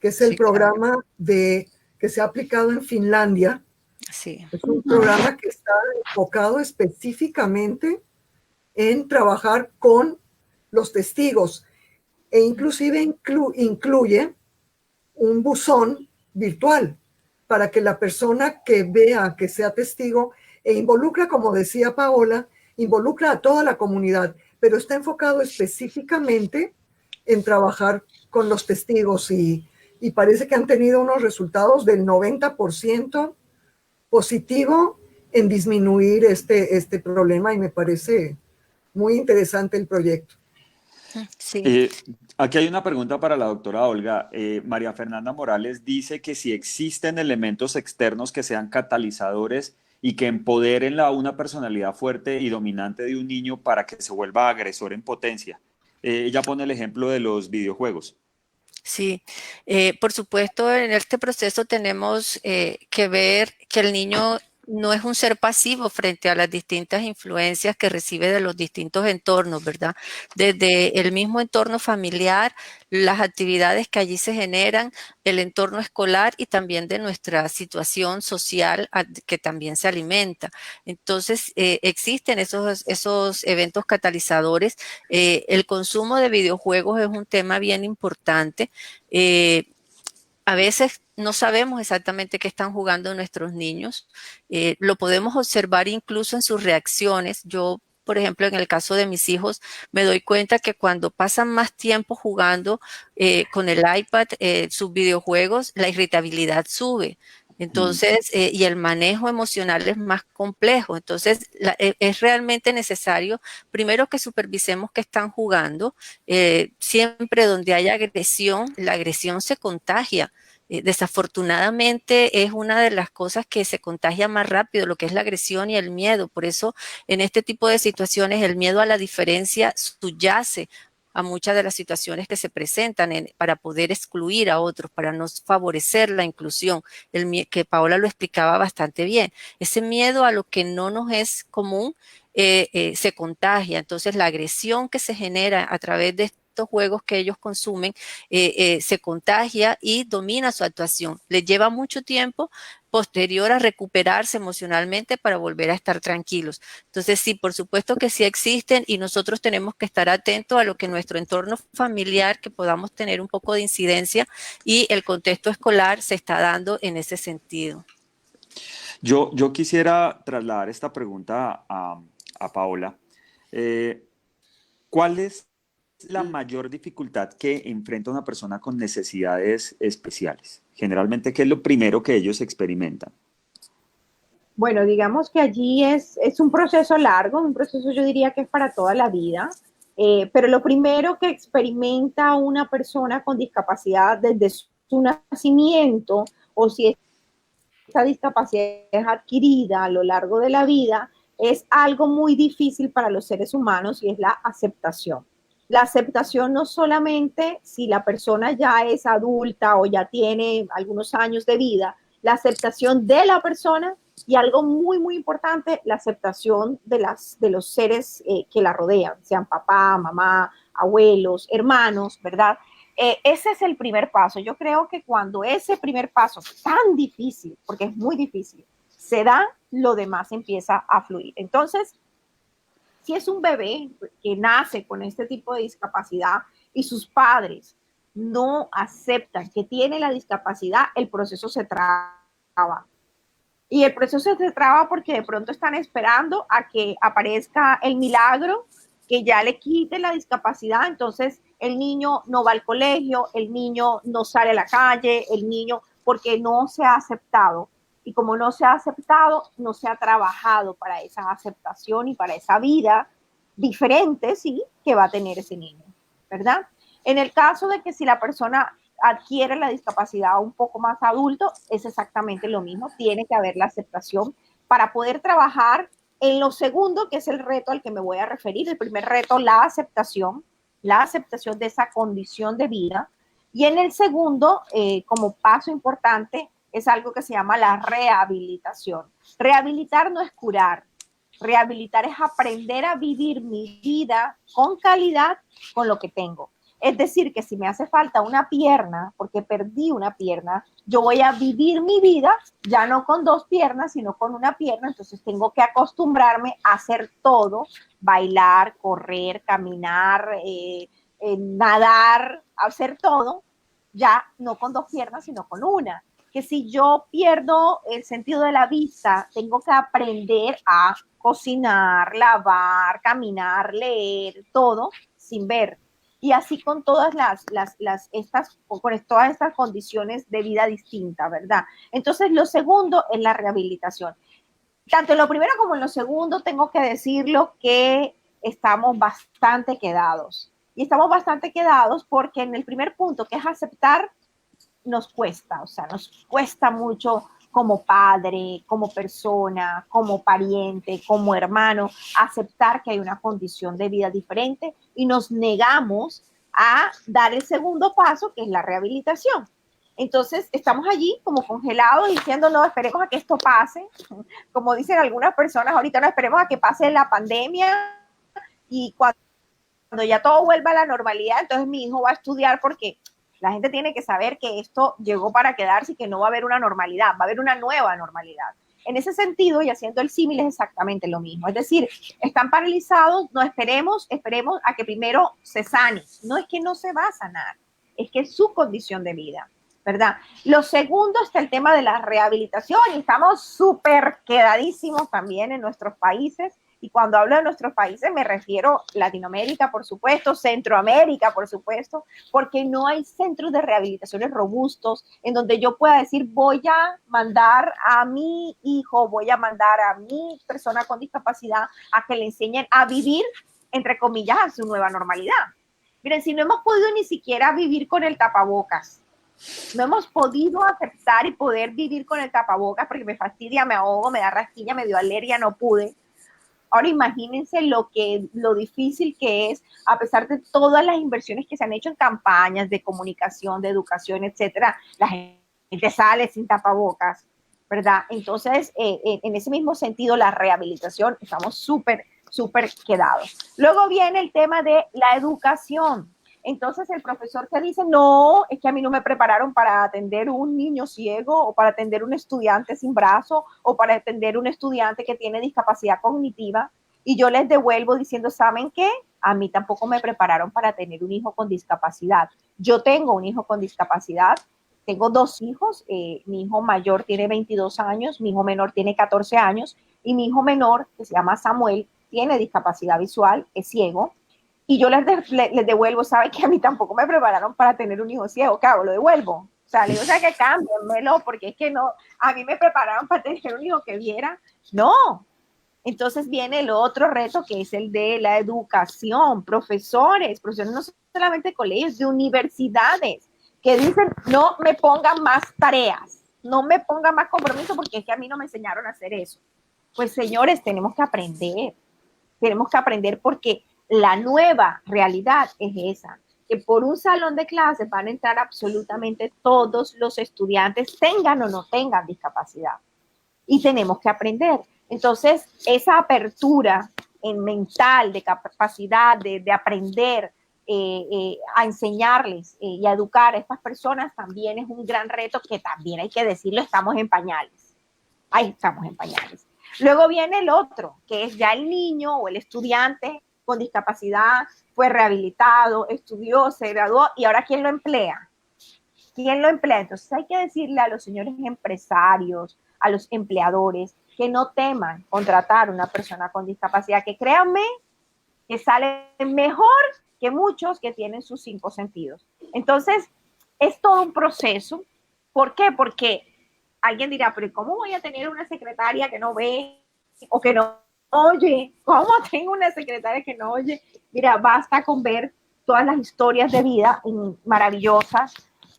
que es el programa que se ha aplicado en Finlandia. Sí. Es un programa que está enfocado específicamente en trabajar con los testigos e inclusive incluye un buzón virtual para que la persona que vea, que sea testigo, e involucra, como decía Paola, involucra a toda la comunidad, pero está enfocado específicamente en trabajar con los testigos y parece que han tenido unos resultados del 90% positivo en disminuir este problema y me parece muy interesante el proyecto. Sí. Aquí hay una pregunta para la doctora Olga. María Fernanda Morales dice que si existen elementos externos que sean catalizadores y que empoderen a una personalidad fuerte y dominante de un niño para que se vuelva agresor en potencia. Ella pone el ejemplo de los videojuegos. Sí, por supuesto, en este proceso tenemos que ver que el niño no es un ser pasivo frente a las distintas influencias que recibe de los distintos entornos, ¿verdad? Desde el mismo entorno familiar, las actividades que allí se generan, el entorno escolar y también de nuestra situación social que también se alimenta. Entonces, existen esos eventos catalizadores. El consumo de videojuegos es un tema bien importante. A veces no sabemos exactamente qué están jugando nuestros niños. Lo podemos observar incluso en sus reacciones. Yo, por ejemplo, en el caso de mis hijos, me doy cuenta que cuando pasan más tiempo jugando con el iPad, sus videojuegos, la irritabilidad sube. Entonces, y el manejo emocional es más complejo. Entonces, es realmente necesario, primero, que supervisemos que están jugando. Siempre donde haya agresión, la agresión se contagia. Desafortunadamente es una de las cosas que se contagia más rápido, lo que es la agresión y el miedo. Por eso, en este tipo de situaciones, el miedo a la diferencia subyace a muchas de las situaciones que se presentan para poder excluir a otros, para no favorecer la inclusión, que Paola lo explicaba bastante bien. Ese miedo a lo que no nos es común se contagia. Entonces, la agresión que se genera a través de estos juegos que ellos consumen se contagia y domina su actuación. Les lleva mucho tiempo posterior a recuperarse emocionalmente para volver a estar tranquilos. Entonces, sí, por supuesto que sí existen y nosotros tenemos que estar atentos a lo que nuestro entorno familiar, que podamos tener un poco de incidencia y el contexto escolar se está dando en ese sentido. Yo quisiera trasladar esta pregunta a Paola. ¿Cuál es la mayor dificultad que enfrenta una persona con necesidades especiales? Generalmente, ¿qué es lo primero que ellos experimentan? Bueno, digamos que allí es un proceso largo, un proceso yo diría que es para toda la vida, pero lo primero que experimenta una persona con discapacidad desde su nacimiento, o si esta discapacidad es adquirida a lo largo de la vida, es algo muy difícil para los seres humanos y es la aceptación. La aceptación no solamente si la persona ya es adulta o ya tiene algunos años de vida, la aceptación de la persona y algo muy, muy importante, la aceptación de los seres que la rodean, sean papá, mamá, abuelos, hermanos, ¿verdad? Ese es el primer paso. Yo creo que cuando ese primer paso tan difícil, porque es muy difícil, se da, lo demás empieza a fluir. Entonces, si es un bebé que nace con este tipo de discapacidad y sus padres no aceptan que tiene la discapacidad, el proceso se traba. Y el proceso se traba porque de pronto están esperando a que aparezca el milagro que ya le quite la discapacidad. Entonces el niño no va al colegio, el niño no sale a la calle, el niño, porque no se ha aceptado. Y como no se ha aceptado, no se ha trabajado para esa aceptación y para esa vida diferente, sí, que va a tener ese niño, ¿verdad? En el caso de que si la persona adquiere la discapacidad un poco más adulto, es exactamente lo mismo. Tiene que haber la aceptación para poder trabajar en lo segundo, que es el reto al que me voy a referir. El primer reto, la aceptación de esa condición de vida. Y en el segundo, como paso importante, es algo que se llama la rehabilitación. Rehabilitar no es curar. Rehabilitar es aprender a vivir mi vida con calidad con lo que tengo. Es decir, que si me hace falta una pierna, porque perdí una pierna, yo voy a vivir mi vida ya no con 2 piernas, sino con una pierna. Entonces tengo que acostumbrarme a hacer todo, bailar, correr, caminar, nadar, hacer todo, ya no con 2 piernas, sino con una. Que si yo pierdo el sentido de la vista, tengo que aprender a cocinar, lavar, caminar, leer, todo sin ver. Y así con todas todas estas condiciones de vida distintas, ¿verdad? Entonces, lo segundo es la rehabilitación. Tanto en lo primero como en lo segundo, tengo que decirlo que estamos bastante quedados. Y estamos bastante quedados porque en el primer punto, que es aceptar, nos cuesta, o sea, nos cuesta mucho como padre, como persona, como pariente, como hermano, aceptar que hay una condición de vida diferente y nos negamos a dar el segundo paso, que es la rehabilitación. Entonces, estamos allí como congelados diciendo, no, esperemos a que esto pase. Como dicen algunas personas, ahorita no esperemos a que pase la pandemia y cuando ya todo vuelva a la normalidad, entonces mi hijo va a estudiar porque la gente tiene que saber que esto llegó para quedarse y que no va a haber una normalidad, va a haber una nueva normalidad. En ese sentido, y haciendo el símil, es exactamente lo mismo. Es decir, están paralizados, no esperemos a que primero se sane. No es que no se va a sanar, es que es su condición de vida, ¿verdad? Lo segundo está el tema de la rehabilitación y estamos súper quedadísimos también en nuestros países. Y cuando hablo de nuestros países me refiero a Latinoamérica, por supuesto, Centroamérica, por supuesto, porque no hay centros de rehabilitaciones robustos en donde yo pueda decir voy a mandar a mi hijo, voy a mandar a mi persona con discapacidad a que le enseñen a vivir, entre comillas, a su nueva normalidad. Miren, si no hemos podido ni siquiera vivir con el tapabocas, no hemos podido aceptar y poder vivir con el tapabocas porque me fastidia, me ahogo, me da rasquilla, me dio alergia, no pude. Ahora imagínense lo difícil que es, a pesar de todas las inversiones que se han hecho en campañas de comunicación, de educación, etcétera, la gente sale sin tapabocas, ¿verdad? Entonces, en ese mismo sentido, la rehabilitación, estamos súper quedados. Luego viene el tema de la educación. Entonces, el profesor que dice, no, es que a mí no me prepararon para atender un niño ciego o para atender un estudiante sin brazo o para atender un estudiante que tiene discapacidad cognitiva. Y yo les devuelvo diciendo, ¿saben qué? A mí tampoco me prepararon para tener un hijo con discapacidad. Yo tengo un hijo con discapacidad. Tengo 2 hijos. Mi hijo mayor tiene 22 años, mi hijo menor tiene 14 años y mi hijo menor, que se llama Samuel, tiene discapacidad visual, es ciego. Y yo les devuelvo, ¿saben que a mí tampoco me prepararon para tener un hijo ciego? ¿Qué hago? Lo devuelvo. O sea, le digo, o sea, que cámbienmelo, porque es que no, a mí me prepararon para tener un hijo que viera. No. Entonces viene el otro reto, que es el de la educación. Profesores no solamente de colegios, de universidades, que dicen, no me pongan más tareas, no me pongan más compromiso, porque es que a mí no me enseñaron a hacer eso. Pues, señores, tenemos que aprender porque la nueva realidad es esa, que por un salón de clases van a entrar absolutamente todos los estudiantes, tengan o no tengan discapacidad. Y tenemos que aprender. Entonces, esa apertura mental, de capacidad de aprender, a enseñarles y a educar a estas personas también es un gran reto que también hay que decirlo, estamos en pañales. Ahí estamos en pañales. Luego viene el otro, que es ya el niño o el estudiante con discapacidad, fue rehabilitado, estudió, se graduó y ahora ¿quién lo emplea? ¿Quién lo emplea? Entonces hay que decirle a los señores empresarios, a los empleadores, que no teman contratar a una persona con discapacidad, que créanme que sale mejor que muchos que tienen sus 5 sentidos. Entonces, es todo un proceso. ¿Por qué? Porque alguien dirá, pero ¿cómo voy a tener una secretaria que no ve o que no oye? ¿Cómo tengo una secretaria que no oye? Mira, basta con ver todas las historias de vida maravillosas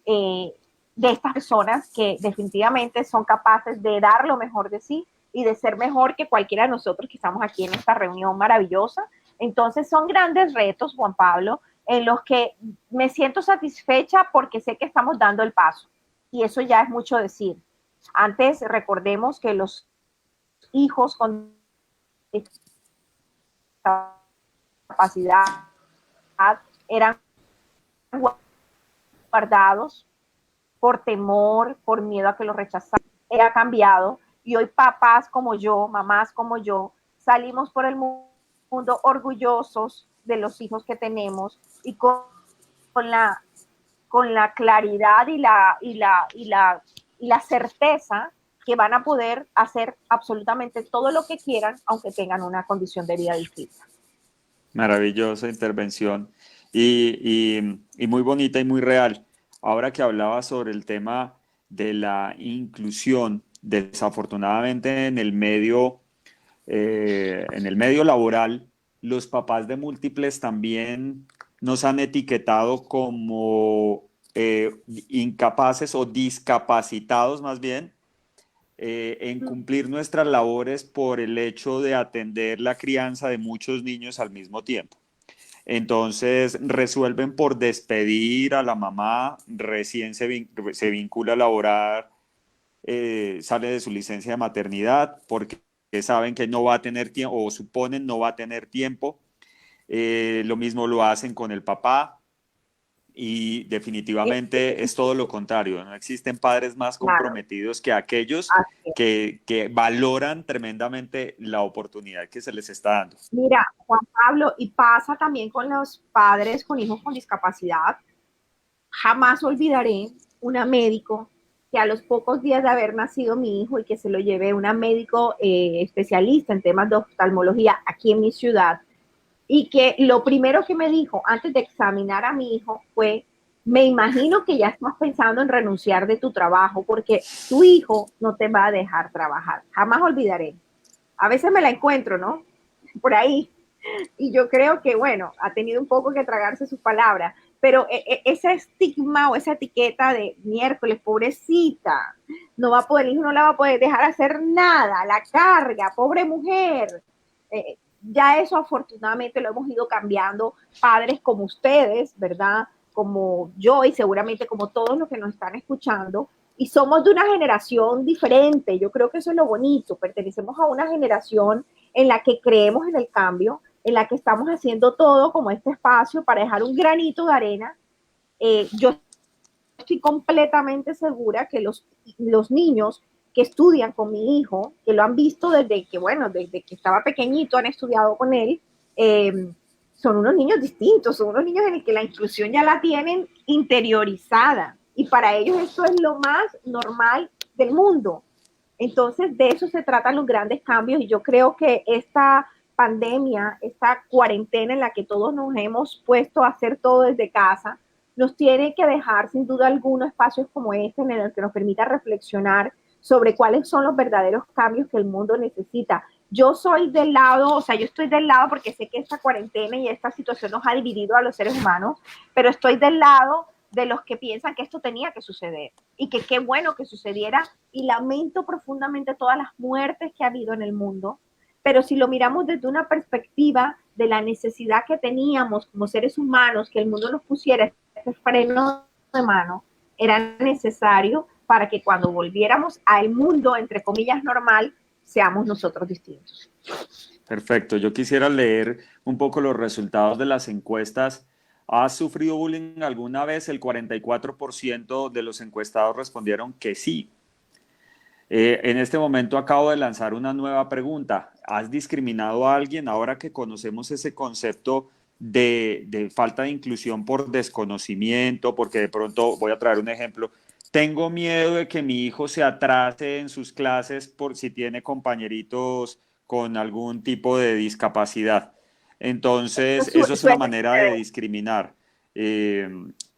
de estas personas que definitivamente son capaces de dar lo mejor de sí y de ser mejor que cualquiera de nosotros que estamos aquí en esta reunión maravillosa. Entonces son grandes retos, Juan Pablo, en los que me siento satisfecha porque sé que estamos dando el paso. Y eso ya es mucho decir. Antes recordemos que los hijos con discapacidad eran guardados por temor, por miedo a que los rechazaran. Ha cambiado y hoy papás como yo, mamás como yo, salimos por el mundo orgullosos de los hijos que tenemos y con la claridad y la certeza que van a poder hacer absolutamente todo lo que quieran, aunque tengan una condición de vida distinta. Maravillosa intervención y muy bonita y muy real. Ahora que hablaba sobre el tema de la inclusión, desafortunadamente en el medio laboral, los papás de múltiples también nos han etiquetado como incapaces o discapacitados más bien en cumplir nuestras labores por el hecho de atender la crianza de muchos niños al mismo tiempo. Entonces resuelven por despedir a la mamá, recién se vincula a laborar, sale de su licencia de maternidad porque saben que no va a tener tiempo o suponen no va a tener tiempo. Lo mismo lo hacen con el papá y definitivamente es todo lo contrario. No existen padres más comprometidos que aquellos que valoran tremendamente la oportunidad que se les está dando. Mira, Juan Pablo, y pasa también con los padres con hijos con discapacidad. Jamás olvidaré una médico que a los pocos días de haber nacido mi hijo y que se lo llevé una médico especialista en temas de oftalmología aquí en mi ciudad, y que lo primero que me dijo antes de examinar a mi hijo fue: me imagino que ya estás pensando en renunciar de tu trabajo porque tu hijo no te va a dejar trabajar. Jamás olvidaré. A veces me la encuentro, ¿no? Por ahí. Y yo creo que, bueno, ha tenido un poco que tragarse sus palabras, pero ese estigma o esa etiqueta de miércoles, pobrecita, no va a poder, el hijo no la va a poder dejar hacer nada, la carga, pobre mujer. Ya eso afortunadamente lo hemos ido cambiando, padres como ustedes, ¿verdad? Como yo y seguramente como todos los que nos están escuchando, y somos de una generación diferente. Yo creo que eso es lo bonito, pertenecemos a una generación en la que creemos en el cambio, en la que estamos haciendo todo como este espacio para dejar un granito de arena. Yo estoy completamente segura que los niños que estudian con mi hijo, que lo han visto desde que estaba pequeñito, han estudiado con él, son unos niños distintos, son unos niños en los que la inclusión ya la tienen interiorizada y para ellos eso es lo más normal del mundo. Entonces de eso se tratan los grandes cambios y yo creo que esta pandemia, esta cuarentena en la que todos nos hemos puesto a hacer todo desde casa, nos tiene que dejar sin duda algunos espacios como este en el que nos permita reflexionar sobre cuáles son los verdaderos cambios que el mundo necesita. Yo soy del lado, yo estoy del lado porque sé que esta cuarentena y esta situación nos ha dividido a los seres humanos, pero estoy del lado de los que piensan que esto tenía que suceder y que qué bueno que sucediera y lamento profundamente todas las muertes que ha habido en el mundo, pero si lo miramos desde una perspectiva de la necesidad que teníamos como seres humanos, que el mundo nos pusiera este freno de mano, era necesario para que cuando volviéramos al mundo, entre comillas, normal, seamos nosotros distintos. Perfecto. Yo quisiera leer un poco los resultados de las encuestas ¿has sufrido bullying alguna vez? El 44% de los encuestados respondieron que sí. En este momento acabo de lanzar una nueva pregunta. ¿Has discriminado a alguien ahora que conocemos ese concepto de falta de inclusión por desconocimiento? Porque de pronto, voy a traer un ejemplo, tengo miedo de que mi hijo se atrase en sus clases por si tiene compañeritos con algún tipo de discapacidad. Entonces, eso es una manera de discriminar.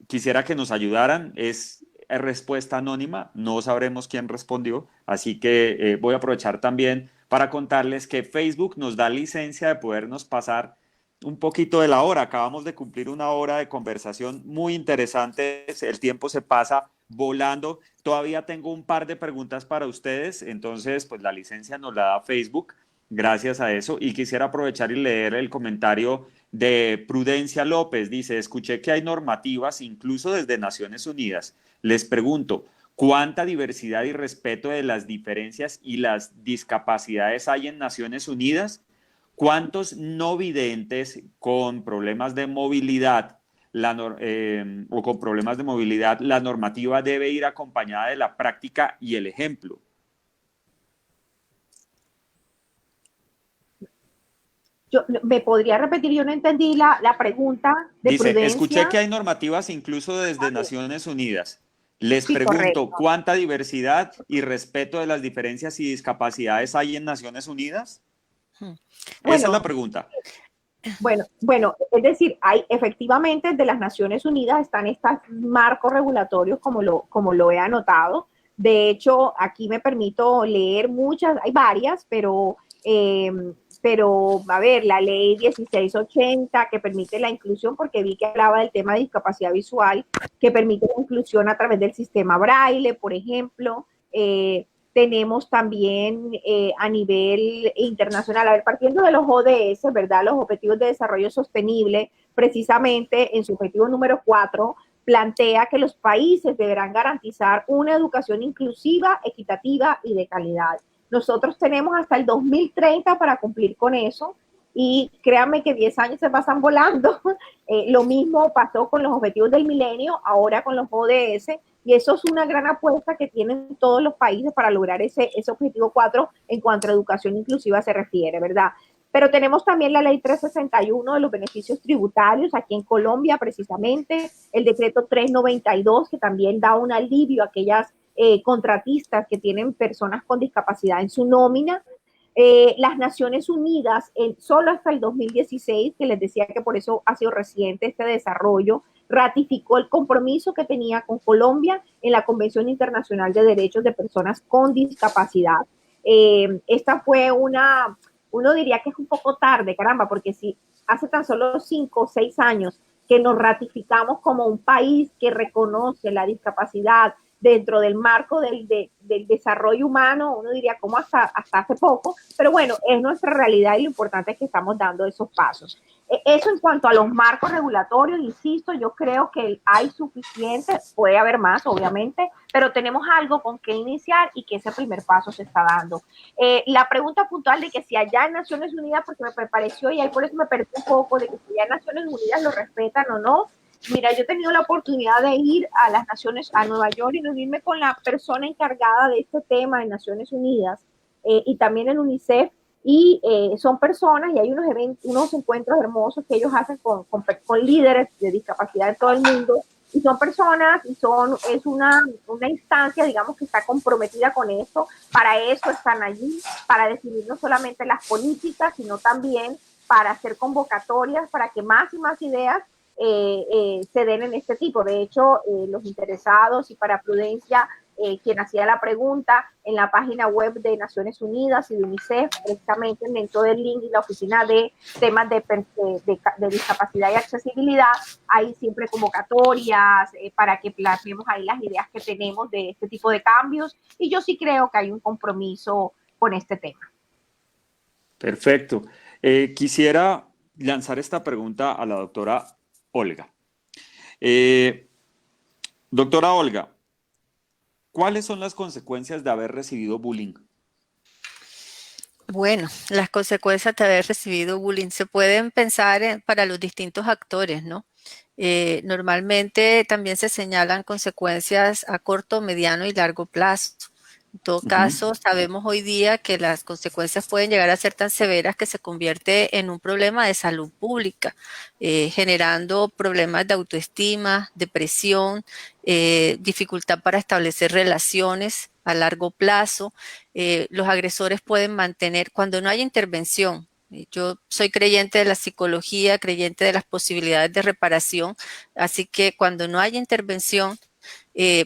Quisiera que nos ayudaran. Es respuesta anónima, no sabremos quién respondió, así que voy a aprovechar también para contarles que Facebook nos da licencia de podernos pasar un poquito de la hora. Acabamos de cumplir una hora de conversación muy interesante, el tiempo se pasa volando. Todavía tengo un par de preguntas para ustedes, entonces pues la licencia nos la da Facebook, gracias a eso, y quisiera aprovechar y leer el comentario de Prudencia López. Dice, escuché que hay normativas incluso desde Naciones Unidas. Les pregunto, ¿cuánta diversidad y respeto de las diferencias y las discapacidades hay en Naciones Unidas? ¿Cuántos no videntes con problemas de movilidad o con problemas de movilidad la normativa debe ir acompañada de la práctica y el ejemplo? ¿Me podría repetir? Yo no entendí la pregunta de Dice, Prudencia. escuché que hay normativas incluso desde Naciones Unidas. Les pregunto, correcto. ¿cuánta diversidad y respeto de las diferencias y discapacidades hay en Naciones Unidas? Esa es la pregunta. Bueno, es decir, hay efectivamente de las Naciones Unidas están estos marcos regulatorios como lo he anotado. De hecho, aquí me permito leer muchas, hay varias, pero a ver, la ley 1680 que permite la inclusión, porque vi que hablaba del tema de discapacidad visual, que permite la inclusión a través del sistema Braille, por ejemplo. Tenemos también a nivel internacional, a ver, partiendo de los ODS, ¿verdad? Los Objetivos de Desarrollo Sostenible, precisamente en su objetivo número 4, plantea que los países deberán garantizar una educación inclusiva, equitativa y de calidad. Nosotros tenemos hasta el 2030 para cumplir con eso y créanme que 10 años se pasan volando. Lo mismo pasó con los Objetivos del Milenio, ahora con los ODS, y eso es una gran apuesta que tienen todos los países para lograr ese objetivo 4 en cuanto a educación inclusiva se refiere, ¿verdad? Pero tenemos también la ley 361 de los beneficios tributarios, aquí en Colombia precisamente, el decreto 392 que también da un alivio a aquellas contratistas que tienen personas con discapacidad en su nómina. Las Naciones Unidas, solo hasta el 2016, que les decía que por eso ha sido reciente este desarrollo, ratificó el compromiso que tenía con Colombia en la Convención Internacional de Derechos de Personas con Discapacidad. Esta fue uno diría que es un poco tarde, caramba, porque si hace tan solo 5 o 6 años que nos ratificamos como un país que reconoce la discapacidad dentro del marco del desarrollo humano, uno diría como hasta hace poco, pero bueno, es nuestra realidad y lo importante es que estamos dando esos pasos. Eso en cuanto a los marcos regulatorios, insisto, yo creo que hay suficiente, puede haber más, obviamente, pero tenemos algo con que iniciar y que ese primer paso se está dando. La pregunta puntual de que si allá en Naciones Unidas, porque me pareció, y ahí por eso me perdí un poco, de que si allá en Naciones Unidas lo respetan o no. Mira, yo he tenido la oportunidad de ir a las Naciones, a Nueva York y reunirme con la persona encargada de este tema en Naciones Unidas y también en UNICEF. Y son personas y hay unos encuentros hermosos que ellos hacen con líderes de discapacidad de todo el mundo. Y son personas y es una instancia, digamos, que está comprometida con esto. Para eso están allí, para definir no solamente las políticas, sino también para hacer convocatorias, para que más y más ideas se den en este tipo. De hecho, los interesados y para Prudencia, quien hacía la pregunta en la página web de Naciones Unidas y de UNICEF, precisamente dentro del link y la oficina de temas de discapacidad y accesibilidad, hay siempre convocatorias para que plasmemos ahí las ideas que tenemos de este tipo de cambios y yo sí creo que hay un compromiso con este tema. Perfecto. Quisiera lanzar esta pregunta a la doctora Olga. Doctora Olga, ¿cuáles son las consecuencias de haber recibido bullying? Bueno, las consecuencias de haber recibido bullying se pueden pensar para los distintos actores, ¿no? Normalmente también se señalan consecuencias a corto, mediano y largo plazo. En todo caso, sabemos hoy día que las consecuencias pueden llegar a ser tan severas que se convierte en un problema de salud pública, generando problemas de autoestima, depresión, dificultad para establecer relaciones a largo plazo. Los agresores pueden mantener, cuando no hay intervención, yo soy creyente de la psicología, creyente de las posibilidades de reparación, así que cuando no hay intervención,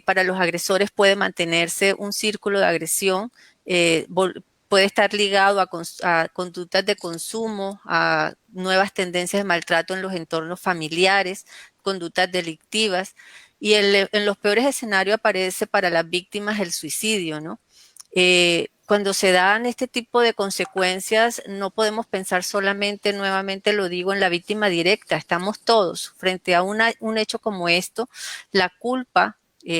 para los agresores puede mantenerse un círculo de agresión, puede estar ligado a conductas de consumo, a nuevas tendencias de maltrato en los entornos familiares, conductas delictivas, y en los peores escenarios aparece para las víctimas el suicidio, ¿no? Cuando se dan este tipo de consecuencias, no podemos pensar solamente, nuevamente lo digo, en la víctima directa. Estamos todos frente a un hecho como esto. La culpa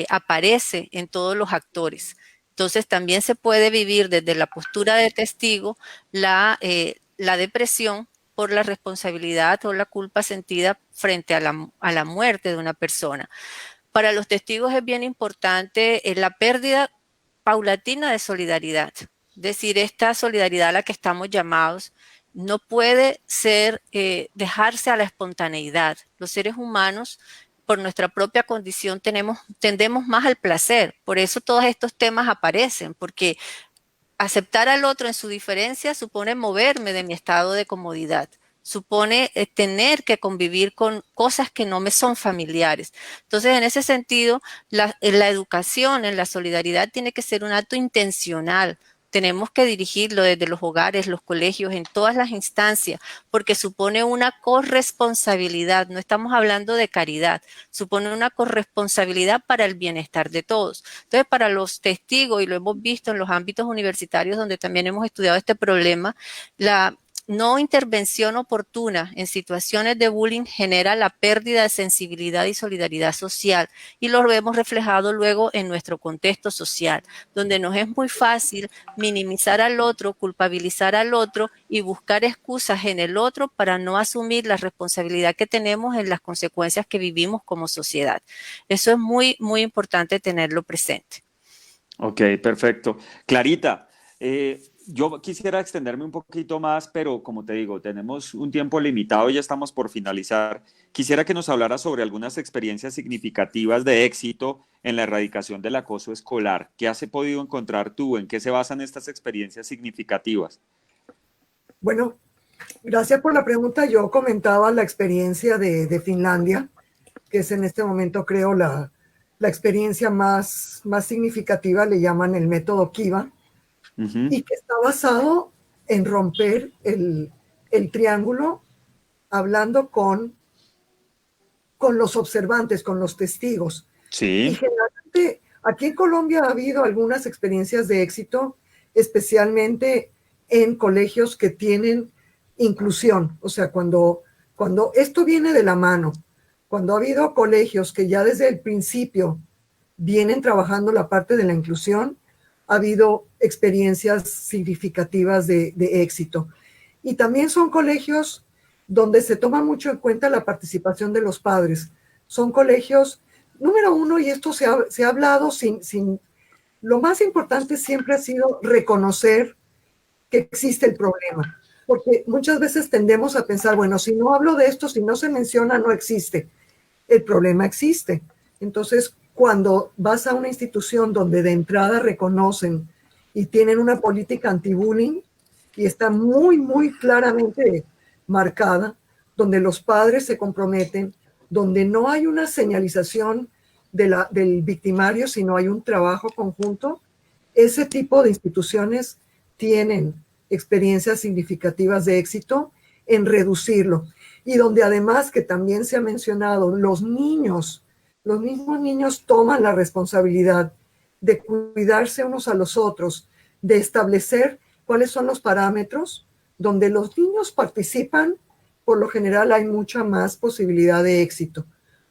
aparece en todos los actores. Entonces, también se puede vivir desde la postura de testigo la depresión por la responsabilidad o la culpa sentida frente a la muerte de una persona. Para los testigos es bien importante la pérdida paulatina de solidaridad. Es decir, esta solidaridad a la que estamos llamados no puede ser dejarse a la espontaneidad. Los seres humanos, por nuestra propia condición, tendemos más al placer. Por eso todos estos temas aparecen, porque aceptar al otro en su diferencia supone moverme de mi estado de comodidad. Supone tener que convivir con cosas que no me son familiares. Entonces, en ese sentido, la educación en la solidaridad tiene que ser un acto intencional. Tenemos que dirigirlo desde los hogares, los colegios, en todas las instancias, porque supone una corresponsabilidad. No estamos hablando de caridad, supone una corresponsabilidad para el bienestar de todos. Entonces, para los testigos, y lo hemos visto en los ámbitos universitarios donde también hemos estudiado este problema, la no intervención oportuna en situaciones de bullying genera la pérdida de sensibilidad y solidaridad social, y lo vemos reflejado luego en nuestro contexto social, donde nos es muy fácil minimizar al otro, culpabilizar al otro y buscar excusas en el otro para no asumir la responsabilidad que tenemos en las consecuencias que vivimos como sociedad. Eso es muy, muy importante tenerlo presente. Ok, perfecto. Clarita, yo quisiera extenderme un poquito más, pero como te digo, tenemos un tiempo limitado y ya estamos por finalizar. Quisiera que nos hablara sobre algunas experiencias significativas de éxito en la erradicación del acoso escolar. ¿Qué has podido encontrar tú? ¿En qué se basan estas experiencias significativas? Bueno, gracias por la pregunta. Yo comentaba la experiencia de Finlandia, que es en este momento, creo, la experiencia más significativa. Le llaman el método Kiva. Y que está basado en romper el triángulo, hablando con los observantes, con los testigos. Sí. Y generalmente aquí en Colombia ha habido algunas experiencias de éxito, especialmente en colegios que tienen inclusión. O sea, cuando esto viene de la mano, cuando ha habido colegios que ya desde el principio vienen trabajando la parte de la inclusión, ha habido experiencias significativas de éxito. Y también son colegios donde se toma mucho en cuenta la participación de los padres. Son colegios, número uno, y esto se ha hablado lo más importante siempre ha sido reconocer que existe el problema. Porque muchas veces tendemos a pensar, bueno, si no hablo de esto, si no se menciona, no existe. El problema existe. Entonces, cuando vas a una institución donde de entrada reconocen y tienen una política anti-bullying y está muy, muy claramente marcada, donde los padres se comprometen, donde no hay una señalización del victimario, sino hay un trabajo conjunto, ese tipo de instituciones tienen experiencias significativas de éxito en reducirlo. Y donde además, que también se ha mencionado, los mismos niños toman la responsabilidad de cuidarse unos a los otros, de establecer cuáles son los parámetros. Donde los niños participan, por lo general hay mucha más posibilidad de éxito,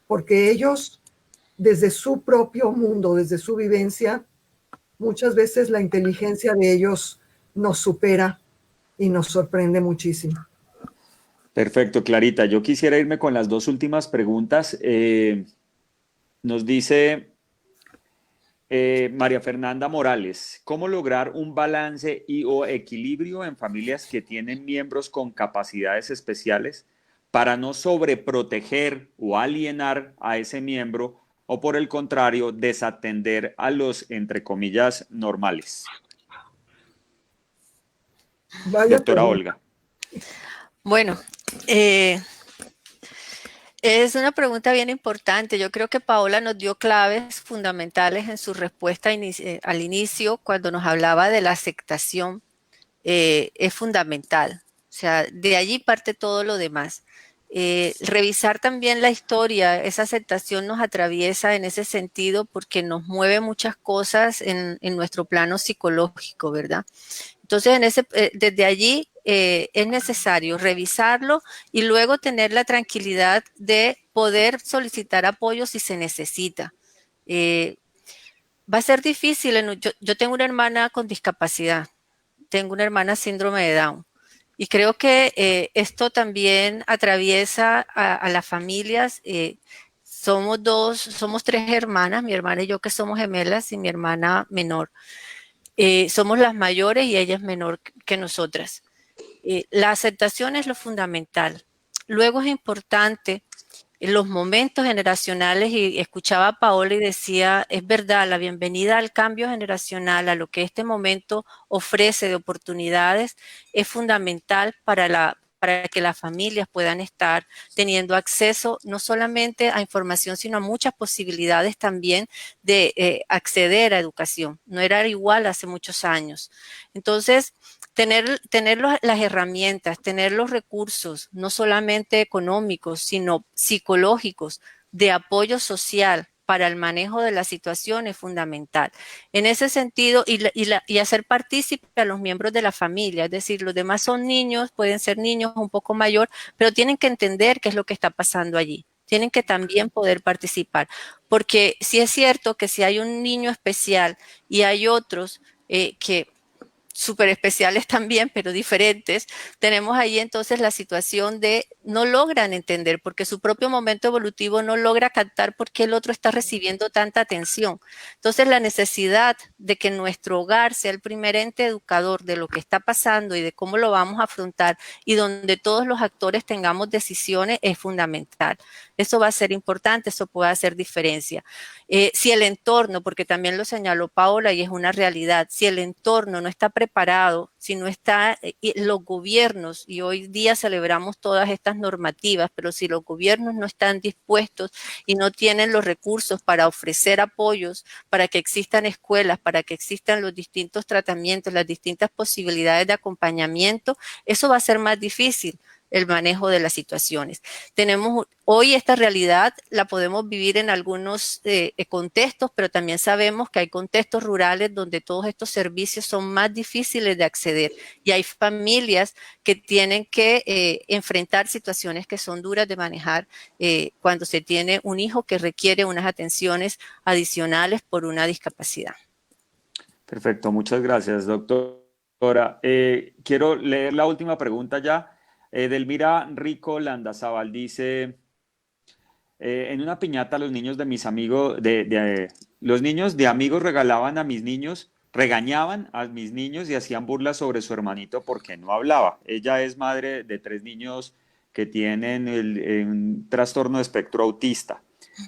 porque ellos, desde su propio mundo, desde su vivencia, muchas veces la inteligencia de ellos nos supera y nos sorprende muchísimo. Perfecto, Clarita. Yo quisiera irme con las dos últimas preguntas. Nos dice María Fernanda Morales, ¿cómo lograr un balance y o equilibrio en familias que tienen miembros con capacidades especiales para no sobreproteger o alienar a ese miembro o por el contrario, desatender a los, entre comillas, normales? Vaya Doctora pregunta. Olga. Bueno, es una pregunta bien importante. Yo creo que Paola nos dio claves fundamentales en su respuesta al inicio cuando nos hablaba de la aceptación. Es fundamental. O sea, de allí parte todo lo demás. Revisar también la historia, esa aceptación nos atraviesa en ese sentido porque nos mueve muchas cosas en nuestro plano psicológico, ¿verdad? Entonces, desde allí es necesario revisarlo y luego tener la tranquilidad de poder solicitar apoyo si se necesita. Va a ser difícil. Yo tengo una hermana con discapacidad, tengo una hermana síndrome de Down. Y creo que esto también atraviesa a las familias. Somos tres hermanas, mi hermana y yo que somos gemelas y mi hermana menor. Somos las mayores y ella es menor que nosotras. La aceptación es lo fundamental. Luego es importante en los momentos generacionales, y escuchaba a Paola y decía, es verdad, la bienvenida al cambio generacional, a lo que este momento ofrece de oportunidades, es fundamental para que las familias puedan estar teniendo acceso no solamente a información, sino a muchas posibilidades también de acceder a educación. No era igual hace muchos años. Entonces, tener las herramientas, tener los recursos, no solamente económicos, sino psicológicos, de apoyo social para el manejo de la situación es fundamental. En ese sentido, y hacer partícipe a los miembros de la familia, es decir, los demás son niños, pueden ser niños un poco mayor, pero tienen que entender qué es lo que está pasando allí. Tienen que también poder participar, porque sí es cierto que si hay un niño especial y hay otros que súper especiales también, pero diferentes, tenemos ahí entonces la situación de no logran entender, porque su propio momento evolutivo no logra captar por qué el otro está recibiendo tanta atención. Entonces, la necesidad de que nuestro hogar sea el primer ente educador de lo que está pasando y de cómo lo vamos a afrontar y donde todos los actores tengamos decisiones es fundamental. Eso va a ser importante, eso puede hacer diferencia. Si el entorno, porque también lo señaló Paola y es una realidad, si el entorno no está preparado, si no está, los gobiernos, y hoy día celebramos todas estas normativas, pero si los gobiernos no están dispuestos y no tienen los recursos para ofrecer apoyos, para que existan escuelas, para que existan los distintos tratamientos, las distintas posibilidades de acompañamiento, eso va a ser más difícil el manejo de las situaciones. Tenemos hoy esta realidad, la podemos vivir en algunos contextos, pero también sabemos que hay contextos rurales donde todos estos servicios son más difíciles de acceder y hay familias que tienen que enfrentar situaciones que son duras de manejar cuando se tiene un hijo que requiere unas atenciones adicionales por una discapacidad. Perfecto, muchas gracias, doctora. Quiero leer la última pregunta ya. Delmira Rico Landazábal dice, en una piñata los niños de mis amigos, los niños de amigos regañaban a mis niños y hacían burlas sobre su hermanito porque no hablaba. Ella es madre de 3 niños que tienen un trastorno de espectro autista.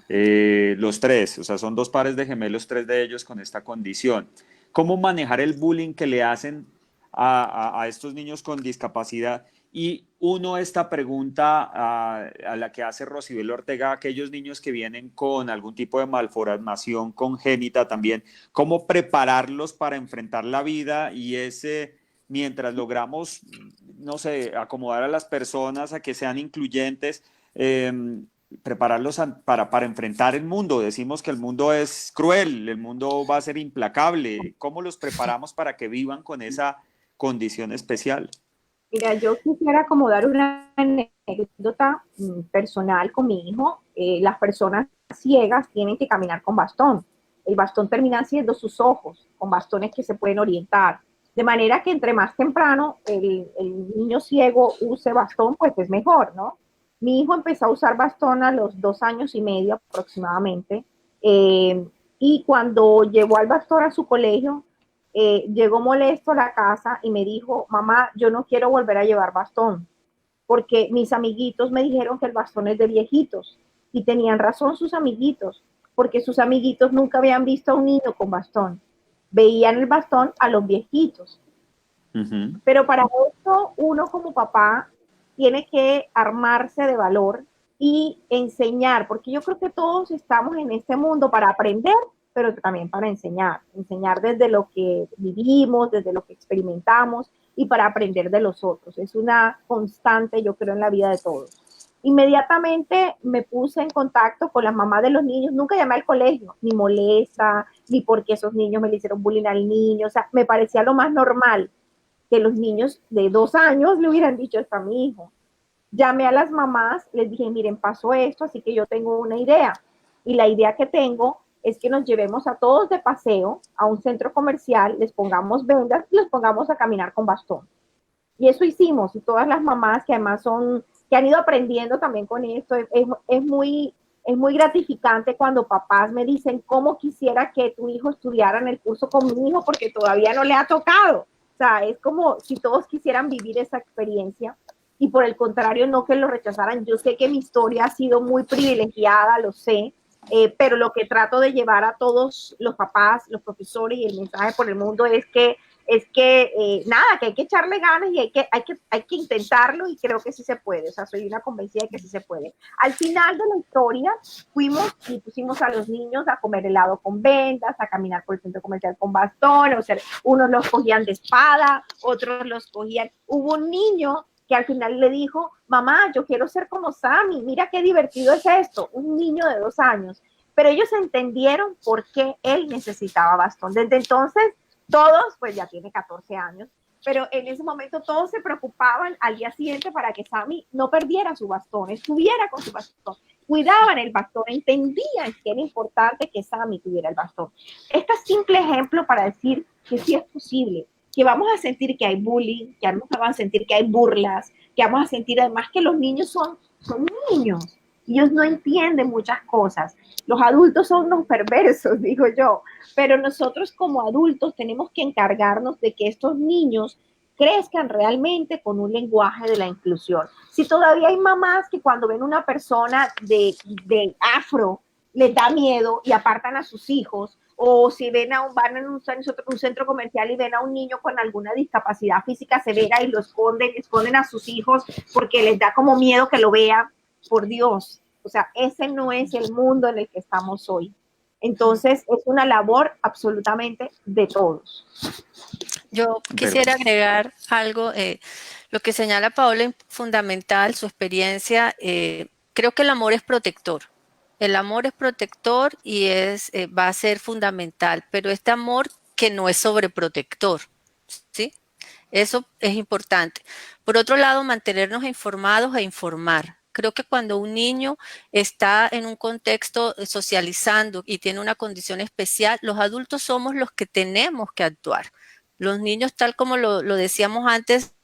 Los 3, o sea, son 2 pares de gemelos, 3 de ellos con esta condición. ¿Cómo manejar el bullying que le hacen a estos niños con discapacidad? Y esta pregunta a la que hace Rosibel Ortega, aquellos niños que vienen con algún tipo de malformación congénita también, ¿cómo prepararlos para enfrentar la vida? Y mientras logramos, no sé, acomodar a las personas a que sean incluyentes, prepararlos para enfrentar el mundo. Decimos que el mundo es cruel, el mundo va a ser implacable. ¿Cómo los preparamos para que vivan con esa condición especial? Mira, yo quisiera como dar una anécdota personal con mi hijo. Las personas ciegas tienen que caminar con bastón. El bastón termina siendo sus ojos, con bastones que se pueden orientar. De manera que entre más temprano el niño ciego use bastón, pues es mejor, ¿no? Mi hijo empezó a usar bastón a los 2 años y medio aproximadamente, y cuando llevó al bastón a su colegio, llegó molesto a la casa y me dijo, mamá, yo no quiero volver a llevar bastón, porque mis amiguitos me dijeron que el bastón es de viejitos, y tenían razón sus amiguitos, porque sus amiguitos nunca habían visto a un niño con bastón, veían el bastón a los viejitos. Pero para esto uno como papá tiene que armarse de valor y enseñar, porque yo creo que todos estamos en este mundo para aprender, pero también para enseñar desde lo que vivimos, desde lo que experimentamos y para aprender de los otros. Es una constante, yo creo, en la vida de todos. Inmediatamente me puse en contacto con las mamás de los niños, nunca llamé al colegio, ni molesta, ni porque esos niños me le hicieron bullying al niño, o sea, me parecía lo más normal que los niños de 2 años le hubieran dicho esto a mi hijo. Llamé a las mamás, les dije, miren, pasó esto, así que yo tengo una idea. Y la idea que tengo es que nos llevemos a todos de paseo a un centro comercial, les pongamos vendas y los pongamos a caminar con bastón. Y eso hicimos, y todas las mamás que además que han ido aprendiendo también con esto, es muy gratificante cuando papás me dicen cómo quisiera que tu hijo estudiara en el curso con mi hijo porque todavía no le ha tocado. O sea, es como si todos quisieran vivir esa experiencia y por el contrario no que lo rechazaran. Yo sé que mi historia ha sido muy privilegiada, lo sé, pero lo que trato de llevar a todos los papás, los profesores y el mensaje por el mundo es que nada, que hay que echarle ganas y hay que intentarlo y creo que sí se puede, o sea, soy una convencida de que sí se puede. Al final de la historia fuimos y pusimos a los niños a comer helado con vendas, a caminar por el centro comercial con bastón, o sea, unos los cogían de espada, otros los cogían, hubo un niño que al final le dijo, mamá, yo quiero ser como Sammy, mira qué divertido es esto, un niño de 2 años, pero ellos entendieron por qué él necesitaba bastón. Desde entonces todos, pues ya tiene 14 años, pero en ese momento todos se preocupaban al día siguiente para que Sammy no perdiera su bastón, estuviera con su bastón, cuidaban el bastón, entendían que era importante que Sammy tuviera el bastón. Este simple ejemplo para decir que sí es posible, que vamos a sentir que hay bullying, que vamos a sentir que hay burlas, que vamos a sentir además que los niños son niños, ellos no entienden muchas cosas. Los adultos son unos perversos, digo yo, pero nosotros como adultos tenemos que encargarnos de que estos niños crezcan realmente con un lenguaje de la inclusión. Si todavía hay mamás que cuando ven una persona de afro les da miedo y apartan a sus hijos, o si van en un centro comercial y ven a un niño con alguna discapacidad física severa y lo esconden a sus hijos porque les da como miedo que lo vea, por Dios. O sea, ese no es el mundo en el que estamos hoy. Entonces, es una labor absolutamente de todos. Yo quisiera agregar algo, lo que señala Paola es fundamental, su experiencia. Creo que el amor es protector. El amor es protector y va a ser fundamental, pero este amor que no es sobreprotector, ¿sí? Eso es importante. Por otro lado, mantenernos informados e informar. Creo que cuando un niño está en un contexto socializando y tiene una condición especial, los adultos somos los que tenemos que actuar. Los niños, tal como lo decíamos antes,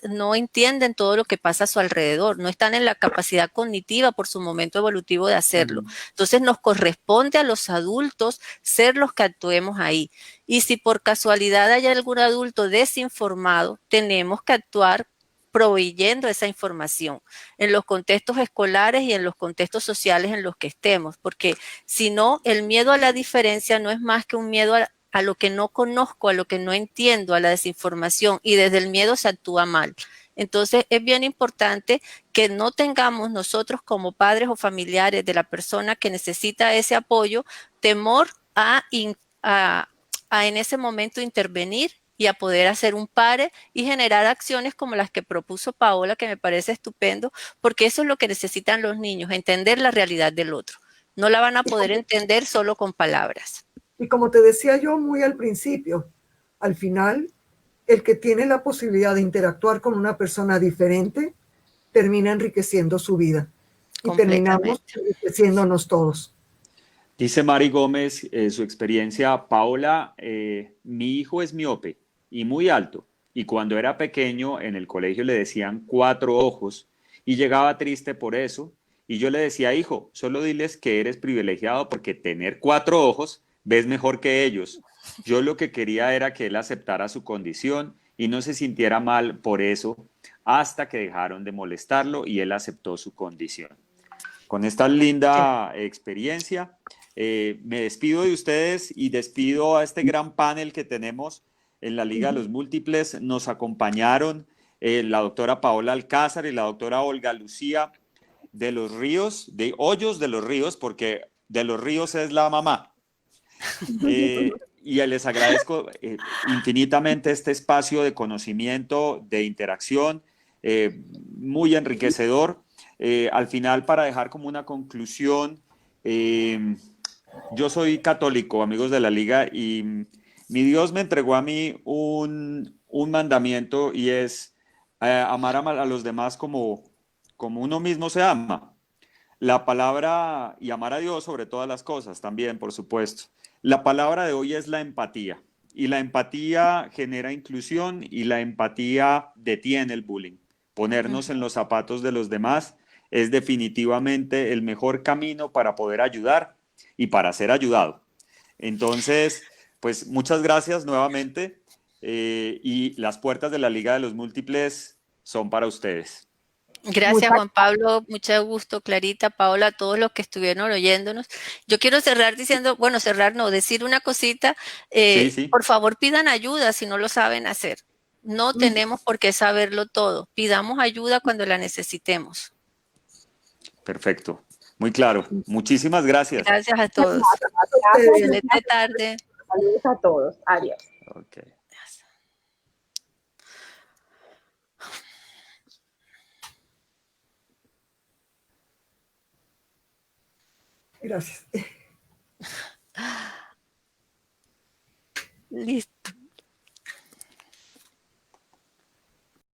no entienden todo lo que pasa a su alrededor, no están en la capacidad cognitiva por su momento evolutivo de hacerlo. Entonces nos corresponde a los adultos ser los que actuemos ahí. Y si por casualidad hay algún adulto desinformado, tenemos que actuar proveyendo esa información en los contextos escolares y en los contextos sociales en los que estemos, porque si no, el miedo a la diferencia no es más que un miedo a lo que no conozco, a lo que no entiendo, a la desinformación, y desde el miedo se actúa mal. Entonces, es bien importante que no tengamos nosotros como padres o familiares de la persona que necesita ese apoyo, temor a en ese momento intervenir y a poder hacer un pare y generar acciones como las que propuso Paola, que me parece estupendo, porque eso es lo que necesitan los niños, entender la realidad del otro. No la van a poder entender solo con palabras. Y como te decía yo muy al principio, al final, el que tiene la posibilidad de interactuar con una persona diferente termina enriqueciendo su vida y terminamos enriqueciéndonos todos. Dice Mari Gómez, su experiencia, Paola, mi hijo es miope y muy alto. Y cuando era pequeño en el colegio le decían 4 ojos y llegaba triste por eso. Y yo le decía, hijo, solo diles que eres privilegiado porque tener 4 ojos ves mejor que ellos. Yo lo que quería era que él aceptara su condición y no se sintiera mal por eso hasta que dejaron de molestarlo y él aceptó su condición. Con esta linda experiencia, me despido de ustedes y despido a este gran panel que tenemos en la Liga de los Múltiples. Nos acompañaron la doctora Paola Alcázar y la doctora Olga Lucía de los Ríos, de Hoyos de los Ríos, porque de los Ríos es la mamá. Y les agradezco infinitamente este espacio de conocimiento, de interacción, muy enriquecedor. Al final, para dejar como una conclusión, yo soy católico, amigos de la Liga, y mi Dios me entregó a mí un mandamiento y es amar a los demás como uno mismo se ama. La palabra, y amar a Dios sobre todas las cosas también, por supuesto. La palabra de hoy es la empatía. Y la empatía genera inclusión y la empatía detiene el bullying. Ponernos en los zapatos de los demás es definitivamente el mejor camino para poder ayudar y para ser ayudado. Entonces, pues muchas gracias nuevamente y las puertas de la Liga de los Múltiples son para ustedes. Gracias, Juan Pablo. Mucho gusto, Clarita, Paola, a todos los que estuvieron oyéndonos. Yo quiero cerrar diciendo, bueno, cerrar no, decir una cosita. Sí. Por favor, pidan ayuda si no lo saben hacer. No tenemos por qué saberlo todo. Pidamos ayuda cuando la necesitemos. Perfecto. Muy claro. Muchísimas gracias. Gracias a todos. Gracias. Excelente tarde. Saludos a todos. Adiós. Okay. Gracias. Listo.